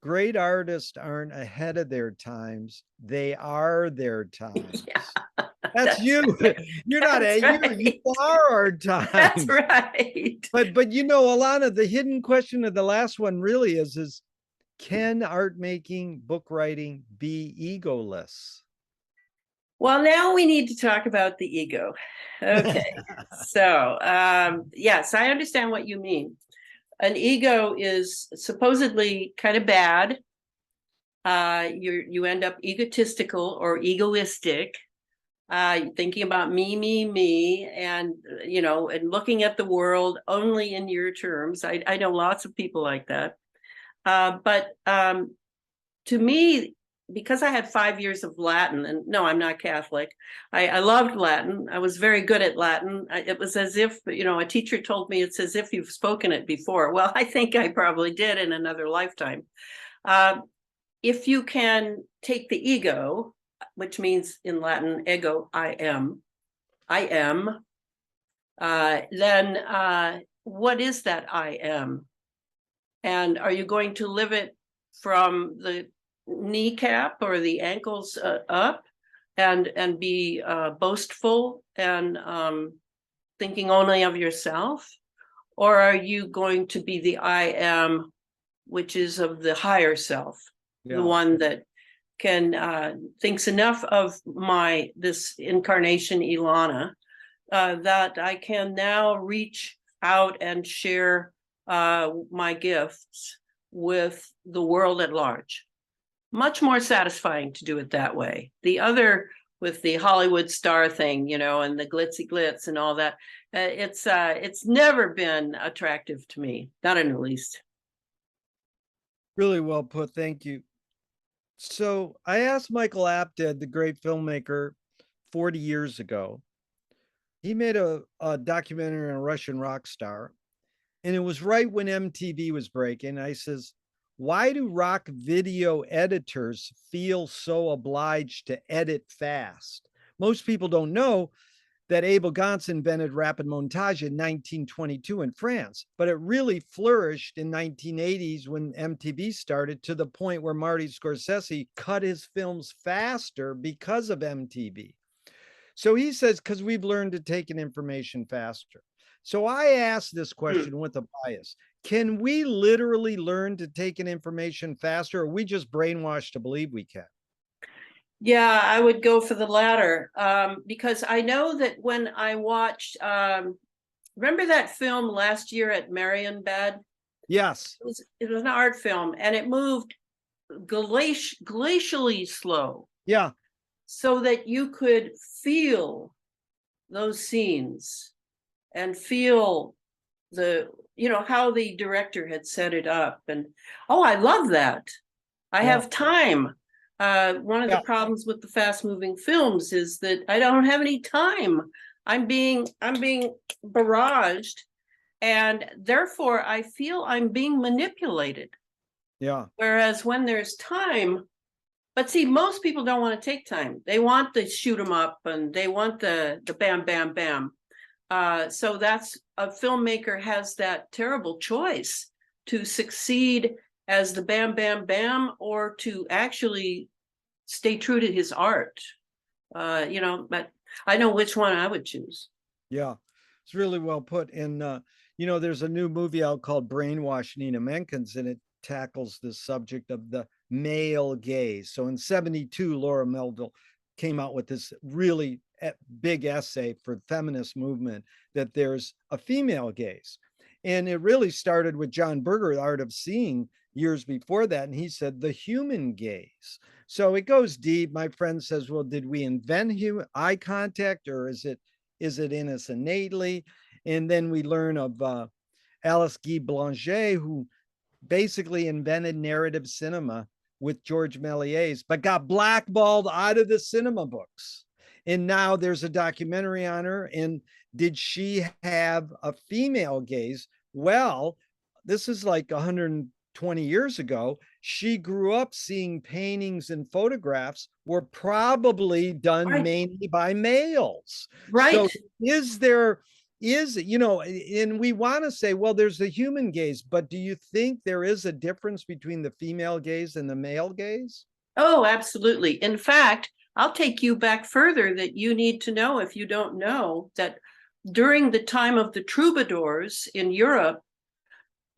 great artists aren't ahead of their times. They are their times. Yeah, that's you. Right. You're not right. You are our time. That's right. But Elana, the hidden question of the last one really is can art making, book writing be egoless? Well, now we need to talk about the ego. Okay. So, yes, I understand what you mean. An ego is supposedly kind of bad You end up egotistical or egoistic, thinking about me, and and looking at the world only in your terms. I know lots of people like that. But to me, because I had 5 years of Latin, and no, I'm not Catholic. I loved Latin. I was very good at Latin. It was as if, a teacher told me it's as if you've spoken it before. Well, I think I probably did in another lifetime. If you can take the ego, which means in Latin, ego, I am, then what is that I am? And are you going to live it from the kneecap or the ankles up and be boastful and thinking only of yourself? Or are you going to be the I am, which is of the higher self, the one that can thinks enough of this incarnation, Elana, that I can now reach out and share my gifts with the world at large. Much more satisfying to do it that way. The other, with the Hollywood star thing, and the glitzy glitz and all that, it's never been attractive to me, not in the least. Really well put. Thank you. So I asked Michael Apted, the great filmmaker, 40 years ago. He made a documentary on a Russian rock star. And it was right when MTV was breaking. I says, why do rock video editors feel so obliged to edit fast? Most people don't know that Abel Gance invented rapid montage in 1922 in France, but it really flourished in 1980s when MTV started, to the point where Marty Scorsese cut his films faster because of MTV. So he says, because we've learned to take in information faster. So I asked this question with a bias. Can we literally learn to take in information faster, or are we just brainwashed to believe we can? Yeah, I would go for the latter, because I know that when I watched, remember that film last year at Marienbad? Yes. It was an art film, and it moved glacially slow. Yeah. So that you could feel those scenes and feel how the director had set it up. And I love that. I have time. One of the problems with the fast moving films is that I don't have any time. I'm being barraged, and therefore I feel I'm being manipulated. Yeah. Whereas when there's time, but see, most people don't want to take time. They want to shoot them up, and they want the bam, bam, bam. So that's, a filmmaker has that terrible choice to succeed as the bam, bam, bam, or to actually stay true to his art. But I know which one I would choose. Yeah, it's really well put. And, there's a new movie out called Brainwash Nina Menkins, and it tackles the subject of the male gaze. So in 72, Laura Melville came out with this really big essay for feminist movement, that there's a female gaze. And it really started with John Berger, The Art of Seeing, years before that. And he said the human gaze. So it goes deep. My friend says, well, did we invent eye contact, or is it in us innately? And then we learn of Alice Guy Blanchet, who basically invented narrative cinema with George Méliès, but got blackballed out of the cinema books. And now there's a documentary on her. And did she have a female gaze? Well, this is like 120 years ago. She grew up seeing paintings and photographs were probably done mainly by males. Right. So and we want to say, well, there's the human gaze, but do you think there is a difference between the female gaze and the male gaze? Oh, absolutely. In fact, I'll take you back further, that you need to know, if you don't know, that during the time of the troubadours in Europe,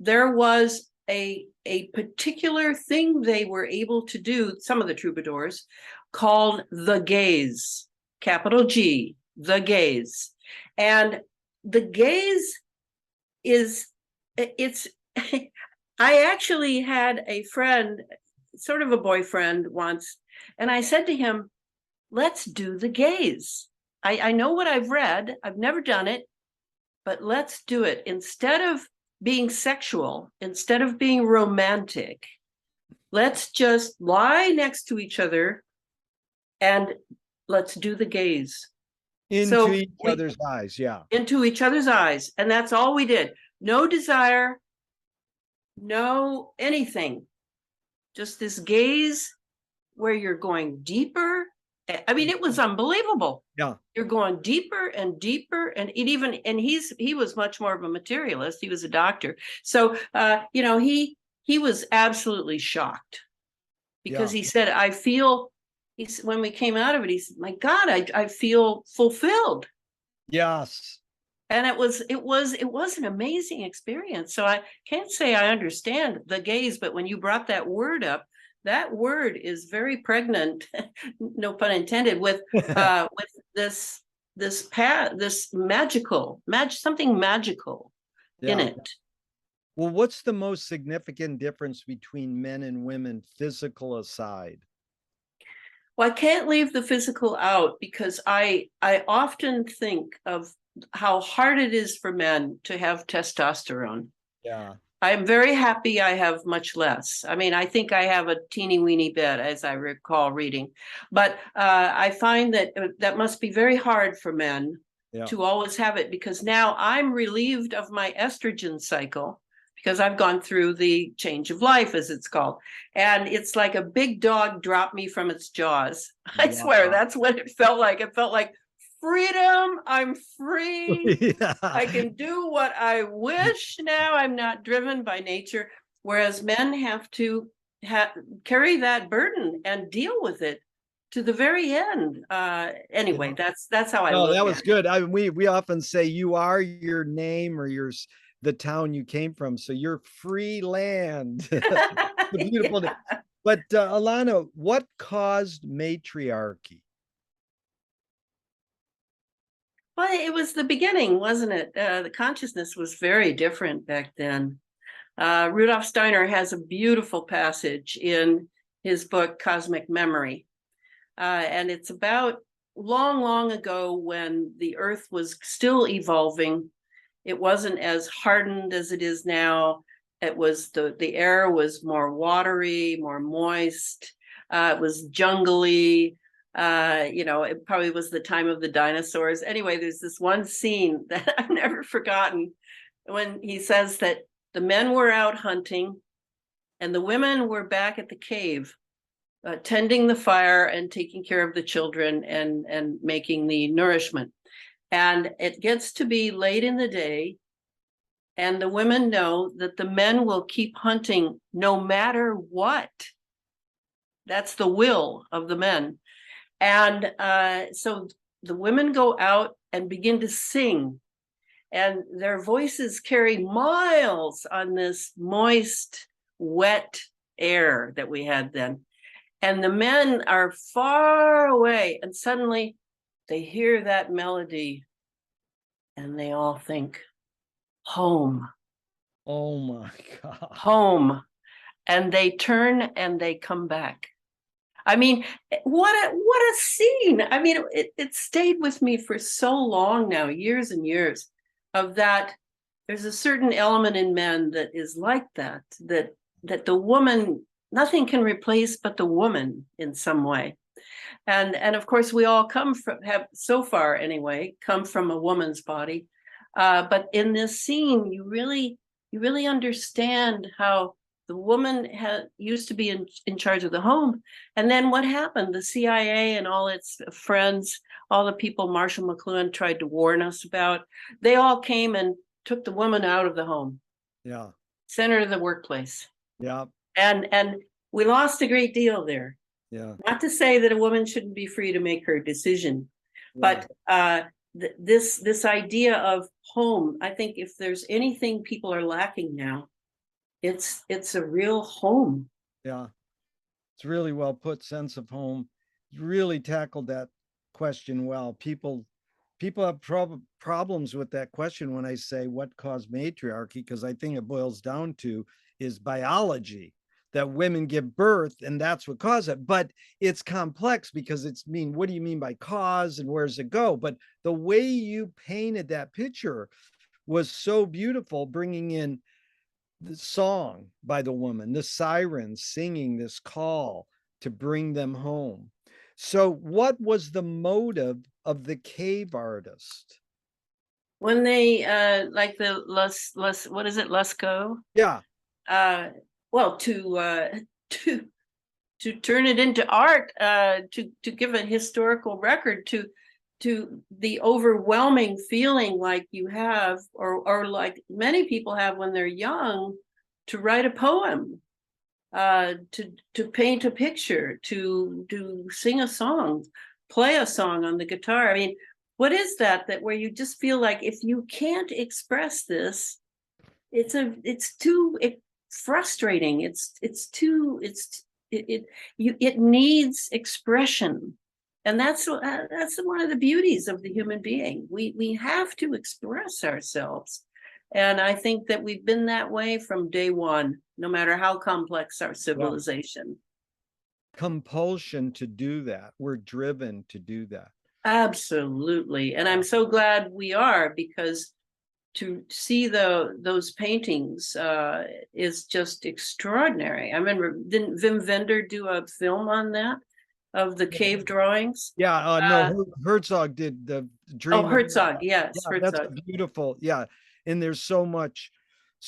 there was a particular thing they were able to do, some of the troubadours, called the gaze, capital G, the gaze. And the gaze it's I actually had a friend sort of a boyfriend once, and I said to him, let's do the gaze. I know what I've read, I've never done it, but let's do it. Instead of being sexual, instead of being romantic, let's just lie next to each other and let's do the gaze. Into each other's eyes. Yeah. Into each other's eyes. And that's all we did. No desire, no anything. Just this gaze where you're going deeper. I mean, it was unbelievable. Yeah. You're going deeper and deeper. And he was much more of a materialist. He was a doctor. So, he was absolutely shocked because he said, when we came out of it, he said, my God, I feel fulfilled. Yes. And it was an amazing experience. So I can't say I understand the gaze, but when you brought that word up, that word is very pregnant, no pun intended, with this magical, something magical in it. Well, what's the most significant difference between men and women, physical aside? Well, I can't leave the physical out because I often think of how hard it is for men to have testosterone. Yeah. I'm very happy I have much less. I mean, I think I have a teeny weeny bit, as I recall reading. But I find that must be very hard for men to always have it, because now I'm relieved of my estrogen cycle because I've gone through the change of life, as it's called. And it's like a big dog dropped me from its jaws. I swear, that's what it felt like. It felt like freedom. I'm free. I can do what I wish now. I'm not driven by nature. Whereas men have to carry that burden and deal with it to the very end. Anyway, that's how I look at it. That was good. I mean, we often say you are your name or the town you came from. So you're free land. Beautiful. Yeah. But Elana, what caused matriarchy? Well, it was the beginning, wasn't it? The consciousness was very different back then. Rudolf Steiner has a beautiful passage in his book, Cosmic Memory. And it's about long, long ago when the earth was still evolving. It wasn't as hardened as it is now. It was the air was more watery, more moist. It was jungly. It probably was the time of the dinosaurs. Anyway, there's this one scene that I've never forgotten when he says that the men were out hunting and the women were back at the cave, tending the fire and taking care of the children and making the nourishment. And it gets to be late in the day, and the women know that the men will keep hunting no matter what. That's the will of the men. And so the women go out and begin to sing, and their voices carry miles on this moist, wet air that we had then. And the men are far away, and suddenly they hear that melody and they all think, home. Oh my God. Home. And they turn and they come back. I mean, what a scene. I mean, it stayed with me for so long now, years and years, of that. There's a certain element in men that is like that the woman, nothing can replace but the woman in some way. And of course, we all have so far anyway, come from a woman's body. But in this scene, you really understand how the woman used to be in charge of the home. And then what happened? The CIA and all its friends, all the people Marshall McLuhan tried to warn us about, they all came and took the woman out of the home. Yeah. Sent her to the workplace. Yeah. And we lost a great deal there. Yeah. Not to say that a woman shouldn't be free to make her decision, but this idea of home, I think if there's anything people are lacking now, it's a real home. Yeah, it's really well put. Sense of home. You really tackled that question well. People have problems with that question when I say what caused matriarchy, because I think it boils down to is biology, that women give birth and that's what caused it. But it's complex because what do you mean by cause and where does it go? But the way you painted that picture was so beautiful, bringing in the song by the woman, the sirens singing this call to bring them home. So, what was the motive of the cave artist? When they like the what is it, Lusco? Yeah, Uh, well, to to turn it into art, to give a historical record, to the overwhelming feeling like you have, or like many people have when they're young, to write a poem, to paint a picture, to sing a song, play a song on the guitar. I mean, what is that where you just feel like if you can't express this, it's too frustrating. It needs expression, and that's one of the beauties of the human being. We have to express ourselves, and I think that we've been that way from day one, no matter how complex our yeah. civilization. Compulsion to do that. We're driven to do that. Absolutely, and I'm so glad we are, because to see those paintings is just extraordinary. I remember, didn't Wim Wenders do a film on that, of the cave drawings? Yeah, no, Herzog did the Oh, Dream. Herzog, yes, Yeah, that's Herzog. beautiful. Yeah, and there's so much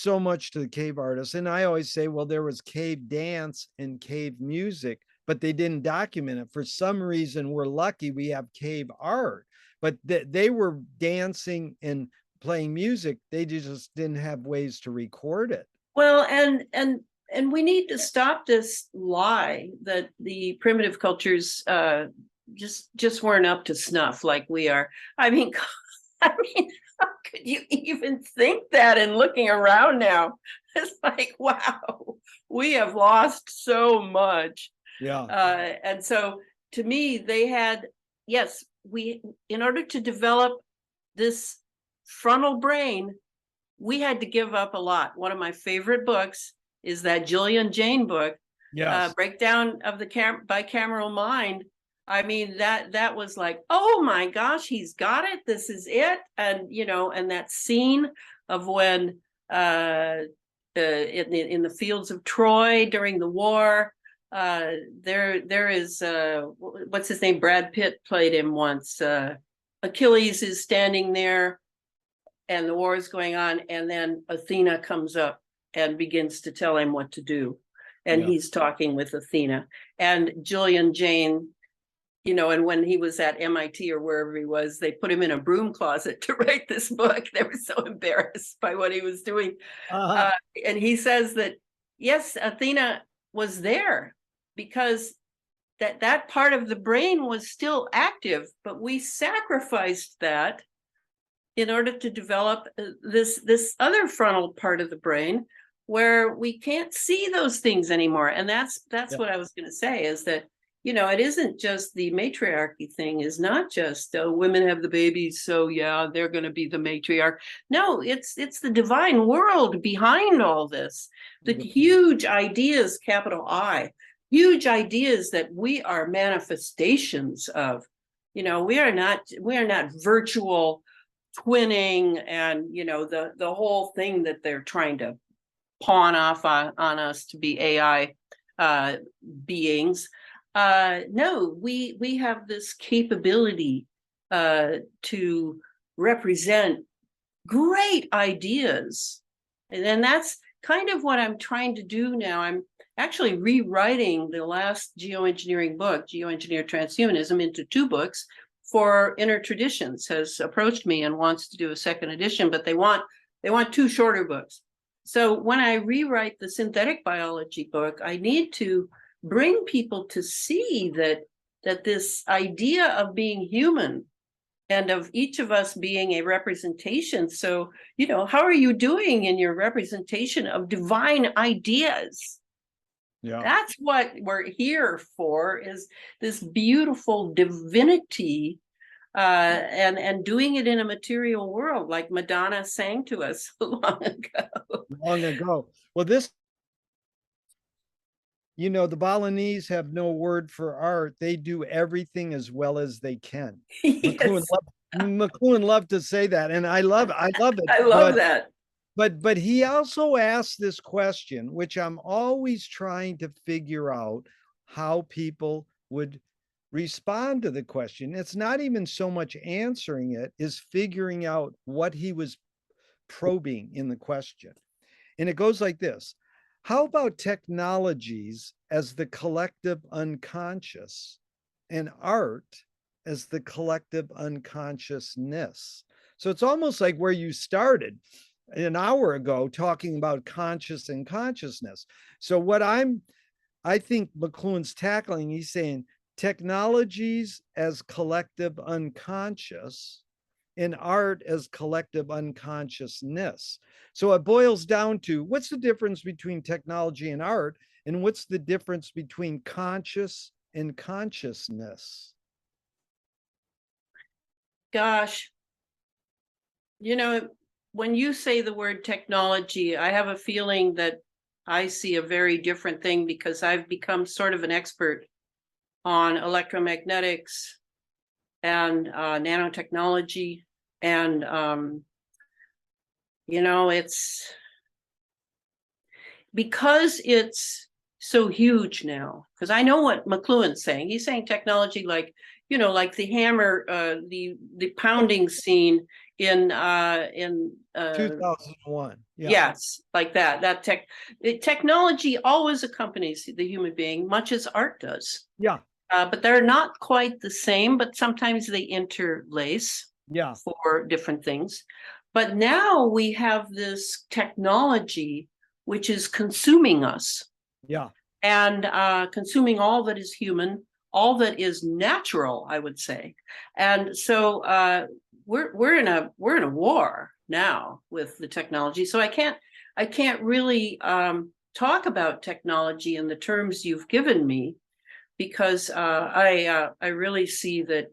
to the cave artists. And I always say, well, there was cave dance and cave music, but they didn't document it. For some reason, we're lucky we have cave art, but they were dancing and playing music. They just didn't have ways to record it. Well, and we need to stop this lie that the primitive cultures just weren't up to snuff like we are. I mean, I mean, how could you even think that? And looking around now, it's like, wow, we have lost so much. Yeah. And so, to me, they had, yes, we, in order to develop this frontal brain, we had to give up a lot. One of my favorite books is that Julian Jayne book, Yes. Breakdown of the Bicameral Mind. I mean, that was like, oh my gosh, he's got it. This is it. And and that scene of when in the fields of Troy during the war, there is what's his name? Brad Pitt played him once. Achilles is standing there and the war is going on, and then Athena comes up and begins to tell him what to do, and he's talking with Athena. And Julian Jayne, and when he was at MIT or wherever he was, they put him in a broom closet to write this book. They were so embarrassed by what he was doing. And he says that, yes, Athena was there because that part of the brain was still active, but we sacrificed that in order to develop this other frontal part of the brain where we can't see those things anymore. And that's what I was going to say, is that, it isn't just the matriarchy thing, is not just women have the babies, so yeah, they're going to be the matriarch. No, it's the divine world behind all this. The huge ideas, capital I, huge ideas that we are manifestations of. We are not virtual twinning and the whole thing that they're trying to pawn off on us to be AI beings. No, we have this capability to represent great ideas, and that's kind of what I'm trying to do now. I'm actually rewriting the last geoengineering book, Geoengineer Transhumanism, into 2 books. For Inner Traditions has approached me and wants to do a second edition, but they want 2 shorter books. So when I rewrite the synthetic biology book, I need to bring people to see that this idea of being human and of each of us being a representation. So, how are you doing in your representation of divine ideas? Yeah. That's what we're here for, is this beautiful divinity, and doing it in a material world, like Madonna sang to us long ago. Well, this You know, the Balinese have no word for art. They do everything as well as they can. McLuhan Yes, loved, McLuhan loved to say that, and I love it. I love it. I love that. But he also asked this question, which I'm always trying to figure out how people would respond to the question. It's not even so much answering it, is figuring out what he was probing in the question. And it goes like this: how about technologies as the collective unconscious and art as the collective unconsciousness? So it's almost like where you started an hour ago talking about conscious and consciousness. So I think McLuhan's tackling, he's saying technologies as collective unconscious in art as collective unconsciousness. So it boils down to what's the difference between technology and art, and what's the difference between conscious and consciousness? Gosh, you know, when you say the word technology, I have a feeling that I see a very different thing because I've become sort of an expert on electromagnetics and nanotechnology. And, it's because it's so huge now, because I know what McLuhan's saying. He's saying technology like, like the hammer, the pounding scene in 2001. Yeah. yes, like that. Technology always accompanies the human being, much as art does. Yeah. But they're not quite the same, but sometimes they interlace Yeah. for different things. But now we have this technology which is consuming us Yeah. and consuming all that is human, all that is natural, I would say. And so we're in a war now with the technology. So I can't really talk about technology in the terms you've given me, because I really see that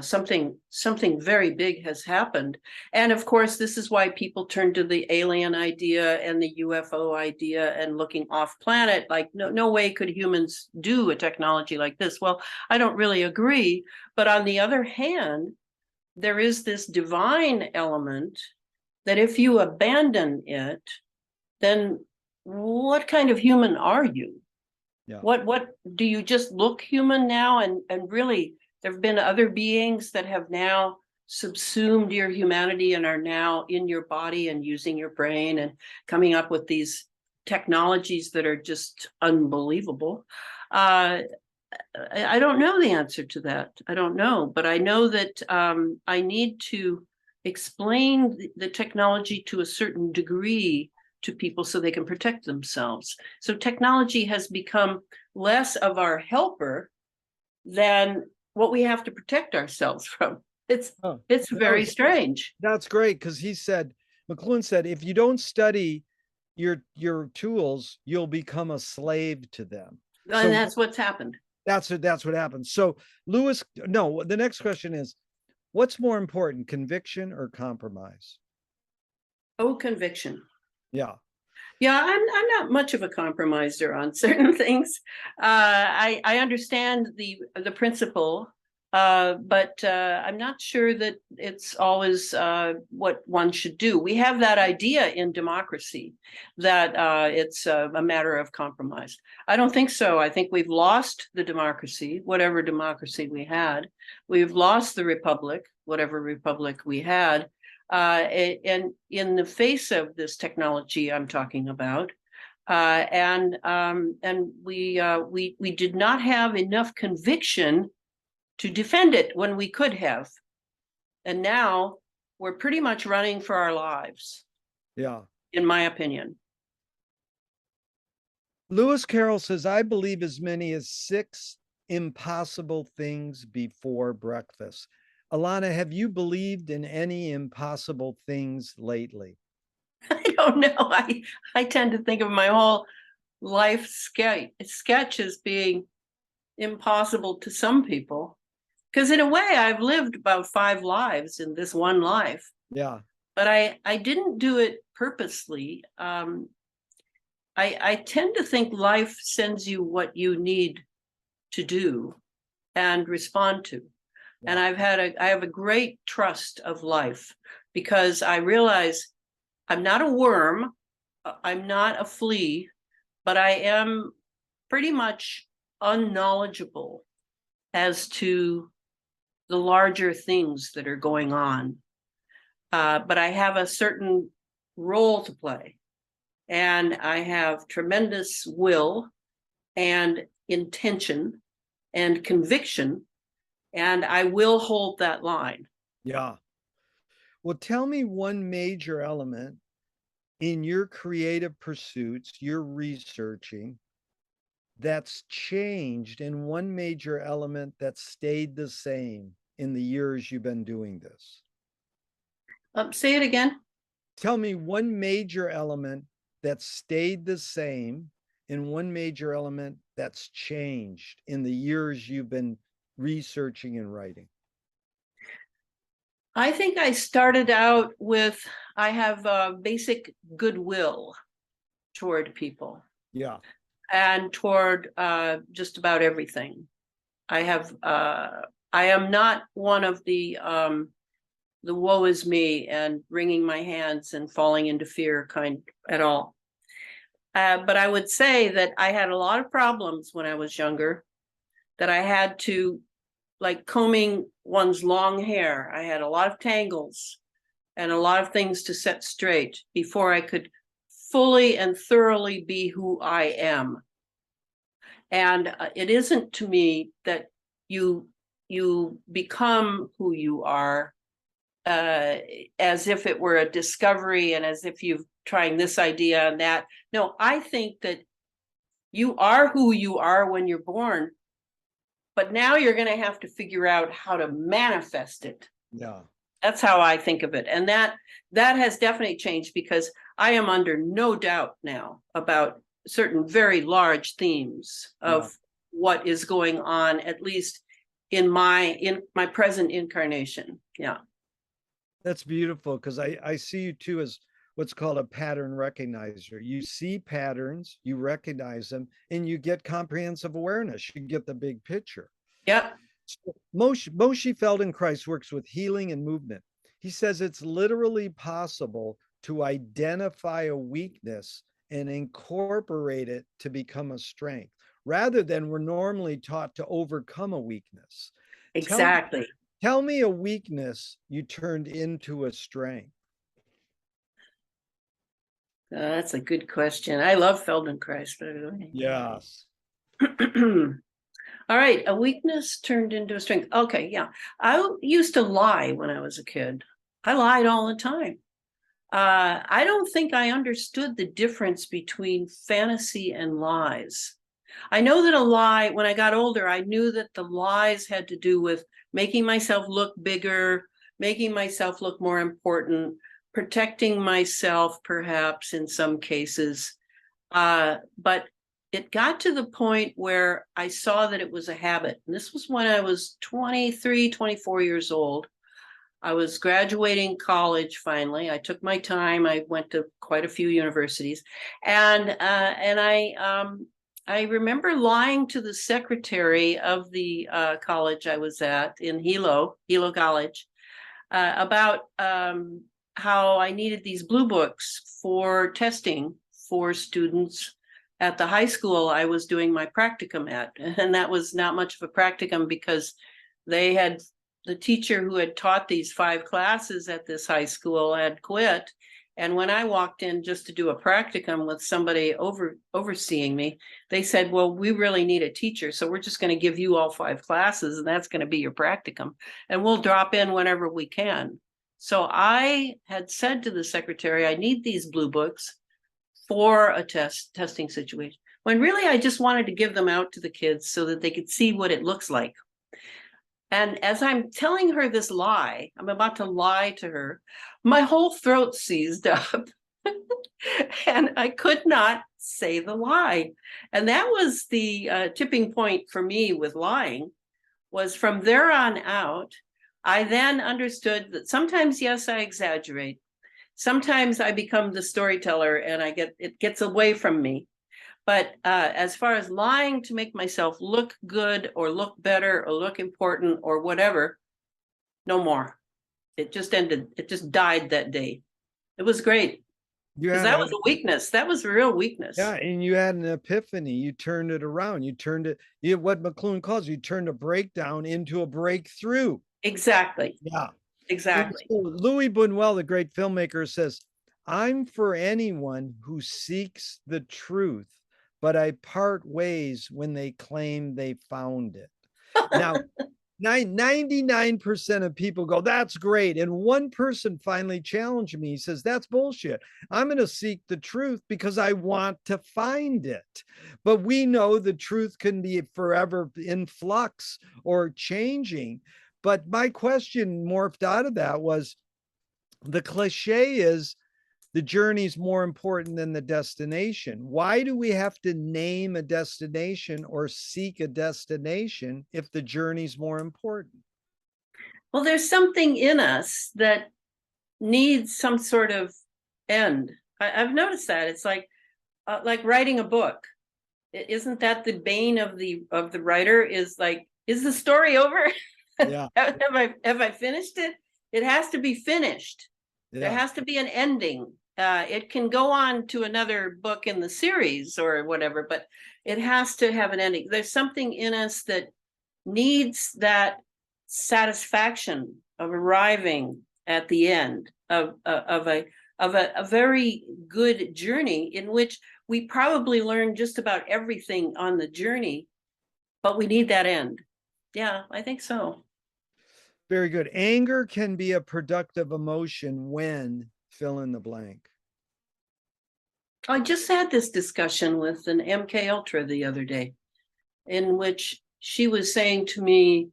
something very big has happened. And of course, this is why people turn to the alien idea and the UFO idea and looking off planet. Like, no way could humans do a technology like this. Well, I don't really agree. But on the other hand, there is this divine element that if you abandon it, then what kind of human are you? Yeah. What do you just look human now? And really, there have been other beings that have now subsumed your humanity and are now in your body and using your brain and coming up with these technologies that are just unbelievable. I don't know the answer to that. I don't know, but I know that I need to explain the technology to a certain degree to people so they can protect themselves. So technology has become less of our helper than what we have to protect ourselves from. It's very strange. That's great, because McLuhan said, if you don't study your tools, you'll become a slave to them. And So that's what's happened. that's what happens. So the next question is, what's more important, conviction or compromise? Oh, conviction. Yeah. Yeah, I'm not much of a compromiser on certain things. I understand the principle, but I'm not sure that it's always what one should do. We have that idea in democracy that it's a matter of compromise. I don't think so. I think we've lost the democracy, whatever democracy we had. We've lost the republic, whatever republic we had. And in the face of this technology I'm talking about, and we did not have enough conviction to defend it when we could have, and now we're pretty much running for our lives. Yeah. In my opinion. Lewis Carroll says, I believe as many as 6 impossible things before breakfast. Elana, have you believed in any impossible things lately? I don't know. I tend to think of my whole life sketch as being impossible to some people, because in a way I've lived about 5 lives in this one life. Yeah. But I didn't do it purposely. I tend to think life sends you what you need to do and respond to. And I have a great trust of life because I realize I'm not a worm, I'm not a flea, but I am pretty much unknowledgeable as to the larger things that are going on. But I have a certain role to play, and I have tremendous will and intention and conviction, and I will hold that line. Yeah. Well, tell me one major element in your creative pursuits, you're researching, that's changed, and one major element that stayed the same in the years you've been doing this. Say it again. Tell me one major element that stayed the same and one major element that's changed in the years you've been researching and writing. I think I started out with, I have a basic goodwill toward people. Yeah. And toward just about everything. I am not one of the woe is me and wringing my hands and falling into fear kind at all. But I would say that I had a lot of problems when I was younger, that I had to, like combing one's long hair, I had a lot of tangles and a lot of things to set straight before I could fully and thoroughly be who I am. And it isn't to me that you become who you are as if it were a discovery and as if you've trying this idea and that. No, I think that you are who you are when you're born, but now you're going to have to figure out how to manifest it. Yeah. That's how I think of it. And that has definitely changed because I am under no doubt now about certain very large themes of what is going on, at least in my present incarnation. Yeah. That's beautiful because I see you too as what's called a pattern recognizer. You see patterns, you recognize them, and you get comprehensive awareness. You get the big picture. Yep. So Moshe Feldenkrais works with healing and movement. He says it's literally possible to identify a weakness and incorporate it to become a strength, rather than we're normally taught to overcome a weakness. Exactly. Tell me a weakness you turned into a strength. That's a good question. I love Feldenkrais, by the way. Yes. All right, a weakness turned into a strength. Okay, yeah. I used to lie when I was a kid. I lied all the time. I don't think I understood the difference between fantasy and lies. I know that a lie, when I got older, I knew that the lies had to do with making myself look bigger, making myself look more important, protecting myself, perhaps in some cases. But it got to the point where I saw that it was a habit. And this was when I was 23, 24 years old. I was graduating college finally. I took my time. I went to quite a few universities. And I remember lying to the secretary of the college I was at in Hilo College, about how I needed these blue books for testing for students at the high school I was doing my practicum at. And that was not much of a practicum because the teacher who had taught these 5 classes at this high school had quit. And when I walked in just to do a practicum with somebody overseeing me, they said, well, we really need a teacher. So we're just going to give you all 5 classes and that's going to be your practicum. And we'll drop in whenever we can. So I had said to the secretary, I need these blue books for a testing situation, when really I just wanted to give them out to the kids so that they could see what it looks like. And as I'm telling her this lie, I'm about to lie to her, my whole throat seized up and I could not say the lie. And that was the tipping point for me with lying, was from there on out, I then understood that sometimes, yes, I exaggerate. sometimes I become the storyteller and it gets away from me. But as far as lying to make myself look good or look better or look important or whatever, no more. It just ended. It just died that day. It was great because that was a weakness. That was a real weakness. Yeah, and you had an epiphany. You turned it around. You turned it, what McLuhan calls, you turned a breakdown into a breakthrough. Exactly. Yeah. Exactly. So Louis Buñuel, the great filmmaker, says, I'm for anyone who seeks the truth, but I part ways when they claim they found it. Now, 99% of people go, that's great. And one person finally challenged me. He says, that's bullshit. I'm going to seek the truth because I want to find it. But we know the truth can be forever in flux or changing. But my question morphed out of that was, the cliche is the journey is more important than the destination. Why do we have to name a destination or seek a destination if the journey is more important? Well, there's something in us that needs some sort of end. I've noticed that. It's like writing a book. Isn't that the bane of the writer? Is like, is the story over? Yeah. have I finished it? It has to be finished. Yeah. There has to be an ending. It can go on to another book in the series or whatever, but it has to have an ending. There's something in us that needs that satisfaction of arriving at the end of a very good journey in which we probably learn just about everything on the journey, but we need that end. Yeah, I think so. Very good. Anger can be a productive emotion when fill in the blank. I just had this discussion with an MK Ultra the other day, in which she was saying to me,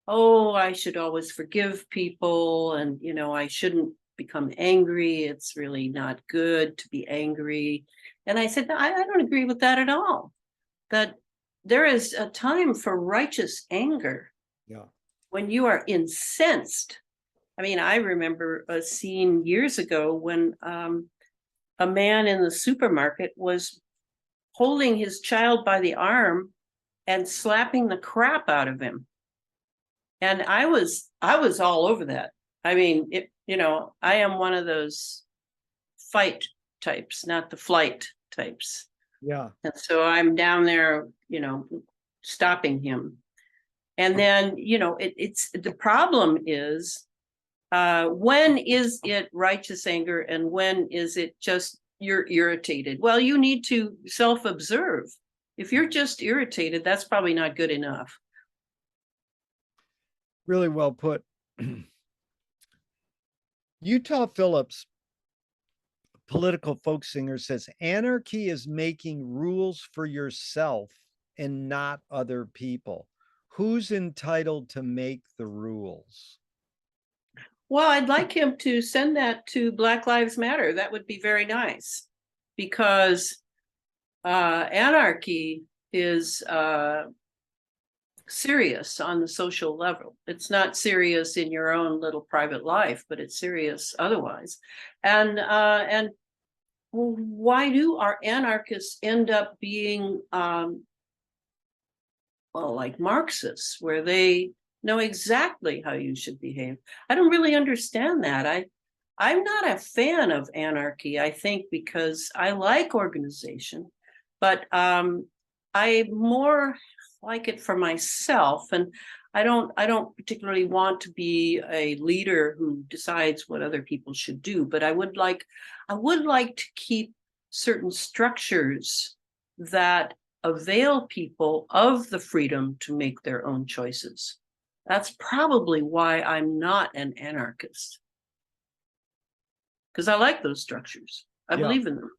oh, I should always forgive people, and I shouldn't become angry. It's really not good to be angry. And I said, no, I don't agree with that at all. That there is a time for righteous anger. Yeah. When you are incensed. I mean, I remember a scene years ago when a man in the supermarket was holding his child by the arm and slapping the crap out of him. And I was all over that. I mean, I am one of those fight types, not the flight types. Yeah. And so I'm down there, stopping him. And then, it's the problem is, when is it righteous anger and when is it just you're irritated? Well, you need to self-observe. If you're just irritated, that's probably not good enough. Really well put. Utah Phillips, political folk singer, says anarchy is making rules for yourself and not other people. Who's entitled to make the rules? Well, I'd like him to send that to Black Lives Matter. That would be very nice, because anarchy is serious on the social level. It's not serious in your own little private life, but it's serious otherwise. And why do our anarchists end up being like Marxists, where they know exactly how you should behave? I don't really understand that. I'm not a fan of anarchy, I think, because I like organization, but I more like it for myself, and I don't particularly want to be a leader who decides what other people should do, but I would like to keep certain structures that avail people of the freedom to make their own choices. That's probably why I'm not an anarchist, because I like those structures. I believe in them.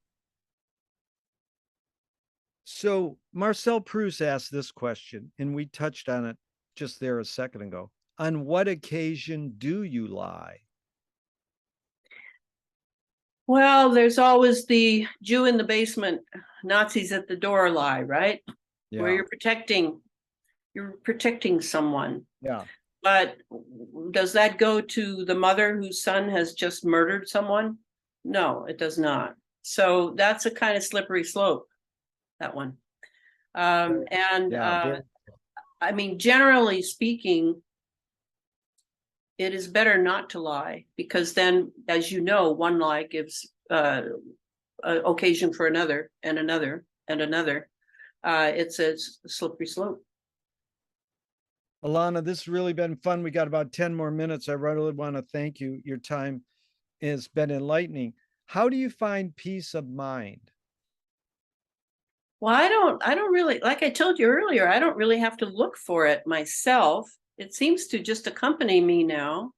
So Marcel Proust asked this question, and we touched on it just there a second ago. On what occasion do you lie? Well, there's always the Jew in the basement, Nazis at the door lie, right? Yeah. Where you're protecting someone. Yeah. But does that go to the mother whose son has just murdered someone? No, it does not. So that's a kind of slippery slope, that one. Yeah, I mean, generally speaking, it is better not to lie, because then, as you know, one lie gives occasion for another and another and another. It's a slippery slope. Elana, this has really been fun. We got about 10 more minutes. I really want to thank you. Your time has been enlightening. How do you find peace of mind? Well, I don't really, like I told you earlier, I don't really have to look for it myself. It seems to just accompany me now,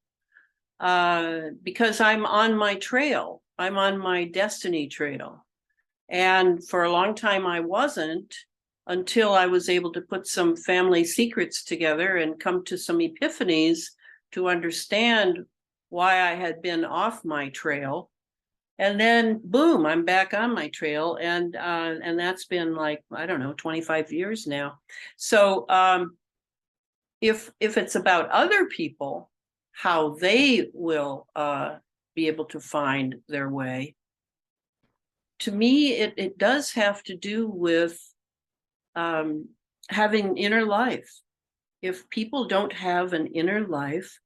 because I'm on my trail. I'm on my destiny trail. And for a long time, I wasn't, until I was able to put some family secrets together and come to some epiphanies to understand why I had been off my trail. And then, boom, I'm back on my trail, and that's been like, I don't know, 25 years now. So if it's about other people, how they will be able to find their way, to me, it does have to do with having inner life. If people don't have an inner life,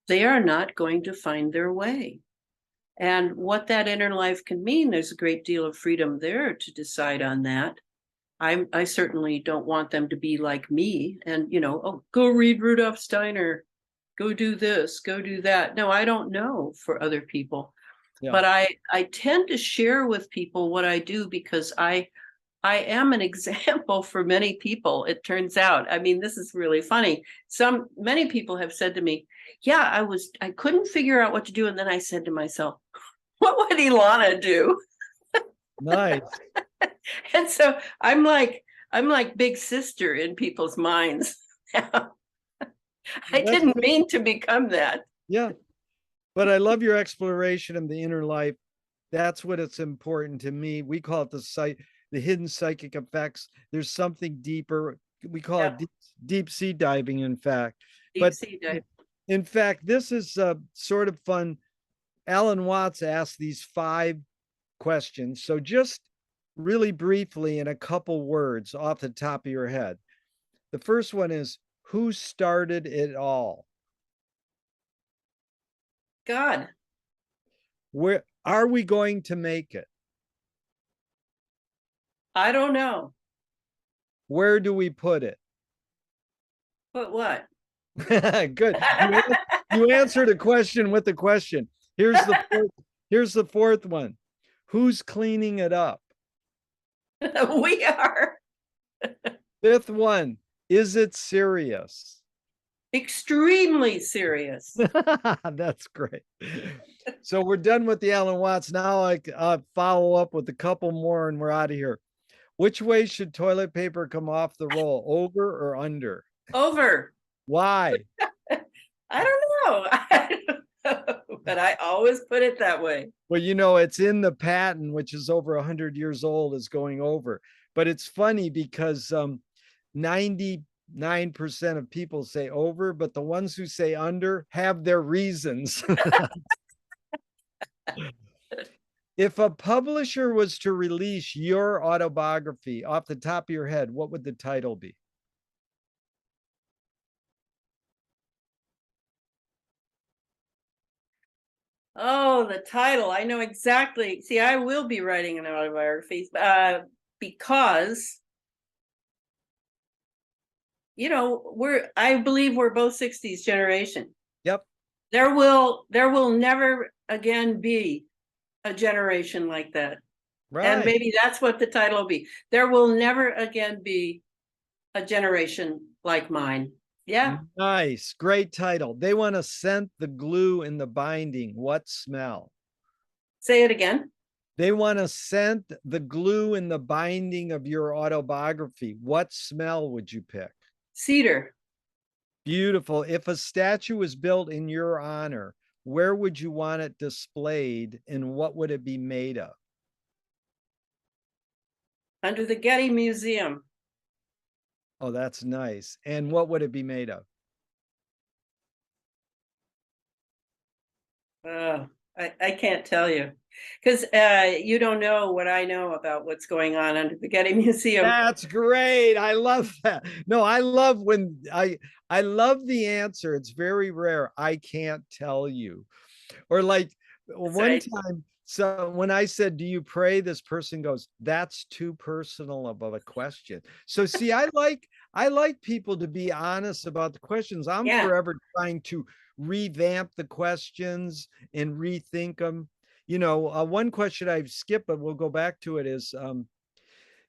they are not going to find their way. And what that inner life can mean, there's a great deal of freedom there to decide on that. I certainly don't want them to be like me and, oh, go read Rudolf Steiner, go do this, go do that. No, I don't know for other people. Yeah. But I tend to share with people what I do, because I am an example for many people, it turns out. I mean, this is really funny. Many people have said to me, yeah, I couldn't figure out what to do. And then I said to myself, what would Elana do? Nice. And so I'm like big sister in people's minds. I didn't mean to become that. Yeah. But I love your exploration of the inner life. That's what it's important to me. We call it the hidden psychic effects. There's something deeper. We call it deep sea diving, in fact. Deep sea dive. In fact, this is sort of fun. Alan Watts asked these 5 questions. So just really briefly, in a couple words off the top of your head. The first one is, who started it all? God. Where are we going to make it? I don't know. Where do we put it? But what? Good. You answered a question with a question. Here's the fourth one. Who's cleaning it up? We are. Fifth one. Is it serious? Extremely serious. That's great. So we're done with the Alan Watts. Now I follow up with a couple more and we're out of here. Which way should toilet paper come off the roll? Over or under? Over. Why? I don't know. But I always put it that way. Well, it's in the patent, which is over 100 years old, is going over. But it's funny because 99% of people say over, but the ones who say under have their reasons. If a publisher was to release your autobiography off the top of your head, what would the title be? Oh, the title. I know exactly. See, I will be writing an autobiography because, I believe we're both 60s generation. Yep. There will never again be a generation like that. Right. And maybe that's what the title will be. There will never again be a generation like mine. Yeah. Nice. Great title. They want to scent the glue in the binding. What smell? Say it again. They want to scent the glue in the binding of your autobiography. What smell would you pick? Cedar. Beautiful. If a statue was built in your honor, where would you want it displayed and what would it be made of? Under the Getty Museum. Oh, that's nice. And what would it be made of? I can't tell you because you don't know what I know about what's going on under the Getty Museum. That's great. I love that. No, I love when I love the answer. It's very rare. I can't tell you. Or like one Right. time, so when I said, "Do you pray?" this person goes, "That's too personal of a question." So see, I like people to be honest about the questions. I'm Yeah. forever trying to revamp the questions and rethink them. One question I've skipped, but we'll go back to it is,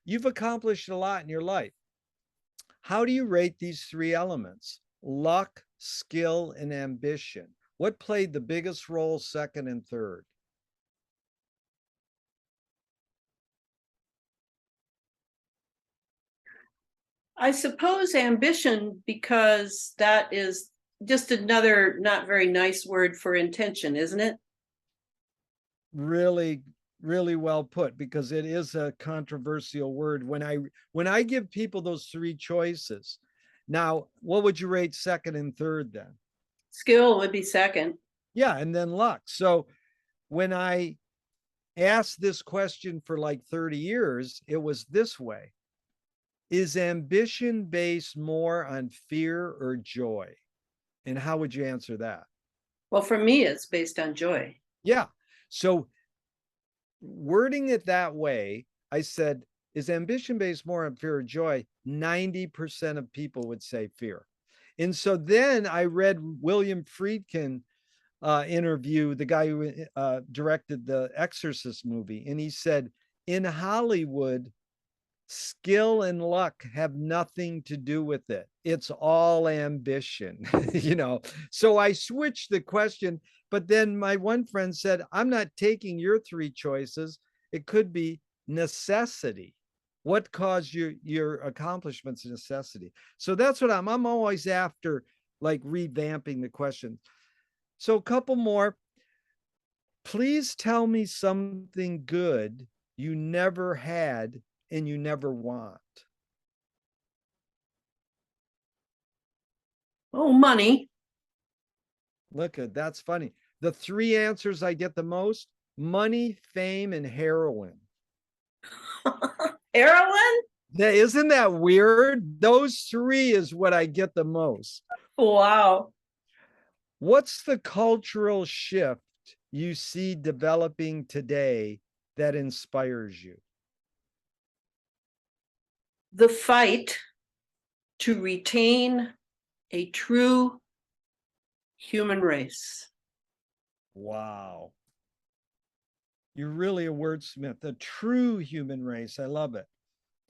you've accomplished a lot in your life. How do you rate these three elements? Luck, skill, and ambition. What played the biggest role, second and third? I suppose ambition, because that is just another not very nice word for intention, isn't it? Really, really well put, because it is a controversial word. When I give people those three choices, now what would you rate second and third then? Skill would be second. Yeah, and then luck. So when I asked this question for like 30 years, it was this way. Is ambition based more on fear or joy? And how would you answer that? Well, for me, it's based on joy. Yeah. So wording it that way, I said, is ambition based more on fear or joy? 90% of people would say fear. And so then I read William Friedkin interview, the guy who directed the Exorcist movie, and he said, in Hollywood, skill and luck have nothing to do with it. It's all ambition, So I switched the question, but then my one friend said, I'm not taking your three choices. It could be necessity. What caused your accomplishments necessity? So that's what I'm always after, like revamping the question. So a couple more. Please tell me something good you never had and you never want. Oh, money. Look at that's funny. The three answers I get the most: money, fame, and heroin. Heroin? Isn't that weird? Those three is what I get the most. Wow. What's the cultural shift you see developing today that inspires you? The fight to retain a true human race. Wow. You're really a wordsmith, a true human race. I love it.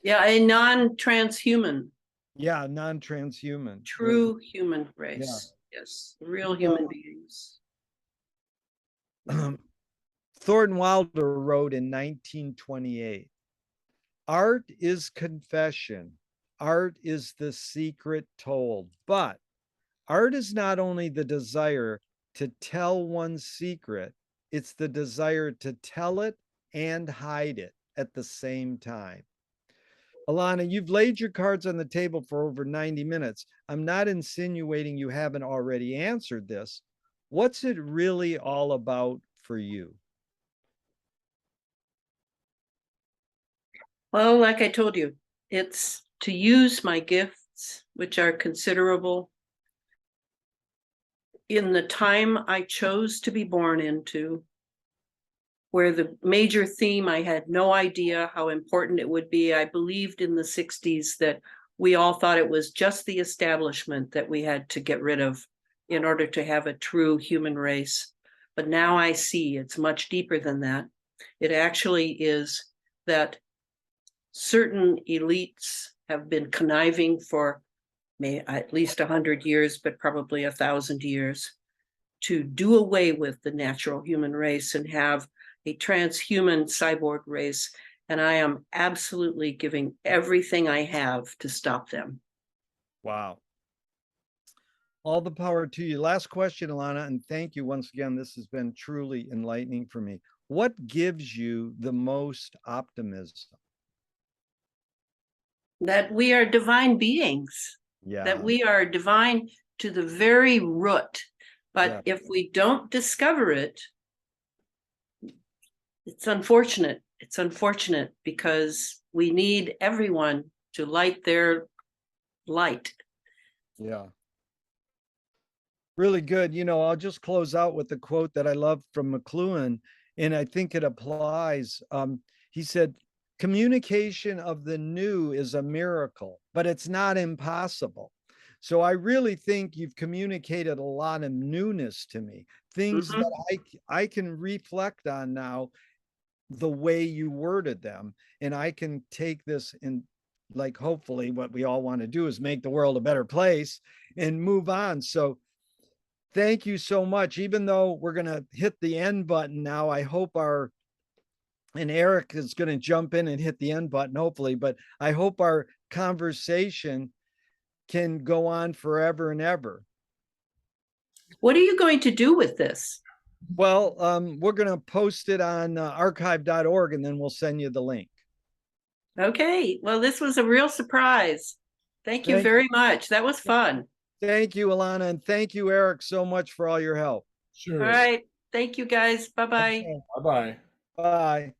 Yeah, a non-transhuman, Yeah, non-transhuman. true human Yeah. race. Yes, real human beings. Thornton Wilder wrote in 1928, art is confession. Art is the secret told. But art is not only the desire to tell one's secret, it's the desire to tell it and hide it at the same time. Elana, you've laid your cards on the table for over 90 minutes. I'm not insinuating you haven't already answered this. What's it really all about for you? Well, like I told you, it's to use my gifts, which are considerable, in the time I chose to be born into, where the major theme, I had no idea how important it would be. I believed in the 60s that we all thought it was just the establishment that we had to get rid of in order to have a true human race. But now I see it's much deeper than that. It actually is that certain elites have been conniving for at least 100 years, but probably 1,000 years, to do away with the natural human race and have a transhuman cyborg race. And I am absolutely giving everything I have to stop them. Wow. All the power to you. Last question, Elana, and thank you once again. This has been truly enlightening for me. What gives you the most optimism? That we are divine beings, that Yeah. we are divine to the very root. But if we don't discover it, it's unfortunate. It's unfortunate because we need everyone to light their light. Yeah. Really good. You know, I'll just close out with a quote that I love from McLuhan, and I think it applies. He said, communication of the new is a miracle, but it's not impossible. So I really think you've communicated a lot of newness to me, things Mhm. that I can reflect on now, the way you worded them, and I can take this and, like, hopefully what we all want to do is make the world a better place and move on. So thank you so much. Even though we're going to hit the end button now, I hope and Eric is going to jump in and hit the end button, hopefully, but I hope our conversation can go on forever and ever. What are you going to do with this? Well, we're going to post it on archive.org and then we'll send you the link. Okay. Well, this was a real surprise. Thank you Thank, very much. That was fun. thank you, Elana, and thank you, Eric, so much for all your help. All Sure. right. Thank you, guys. Bye bye. Bye bye. Bye.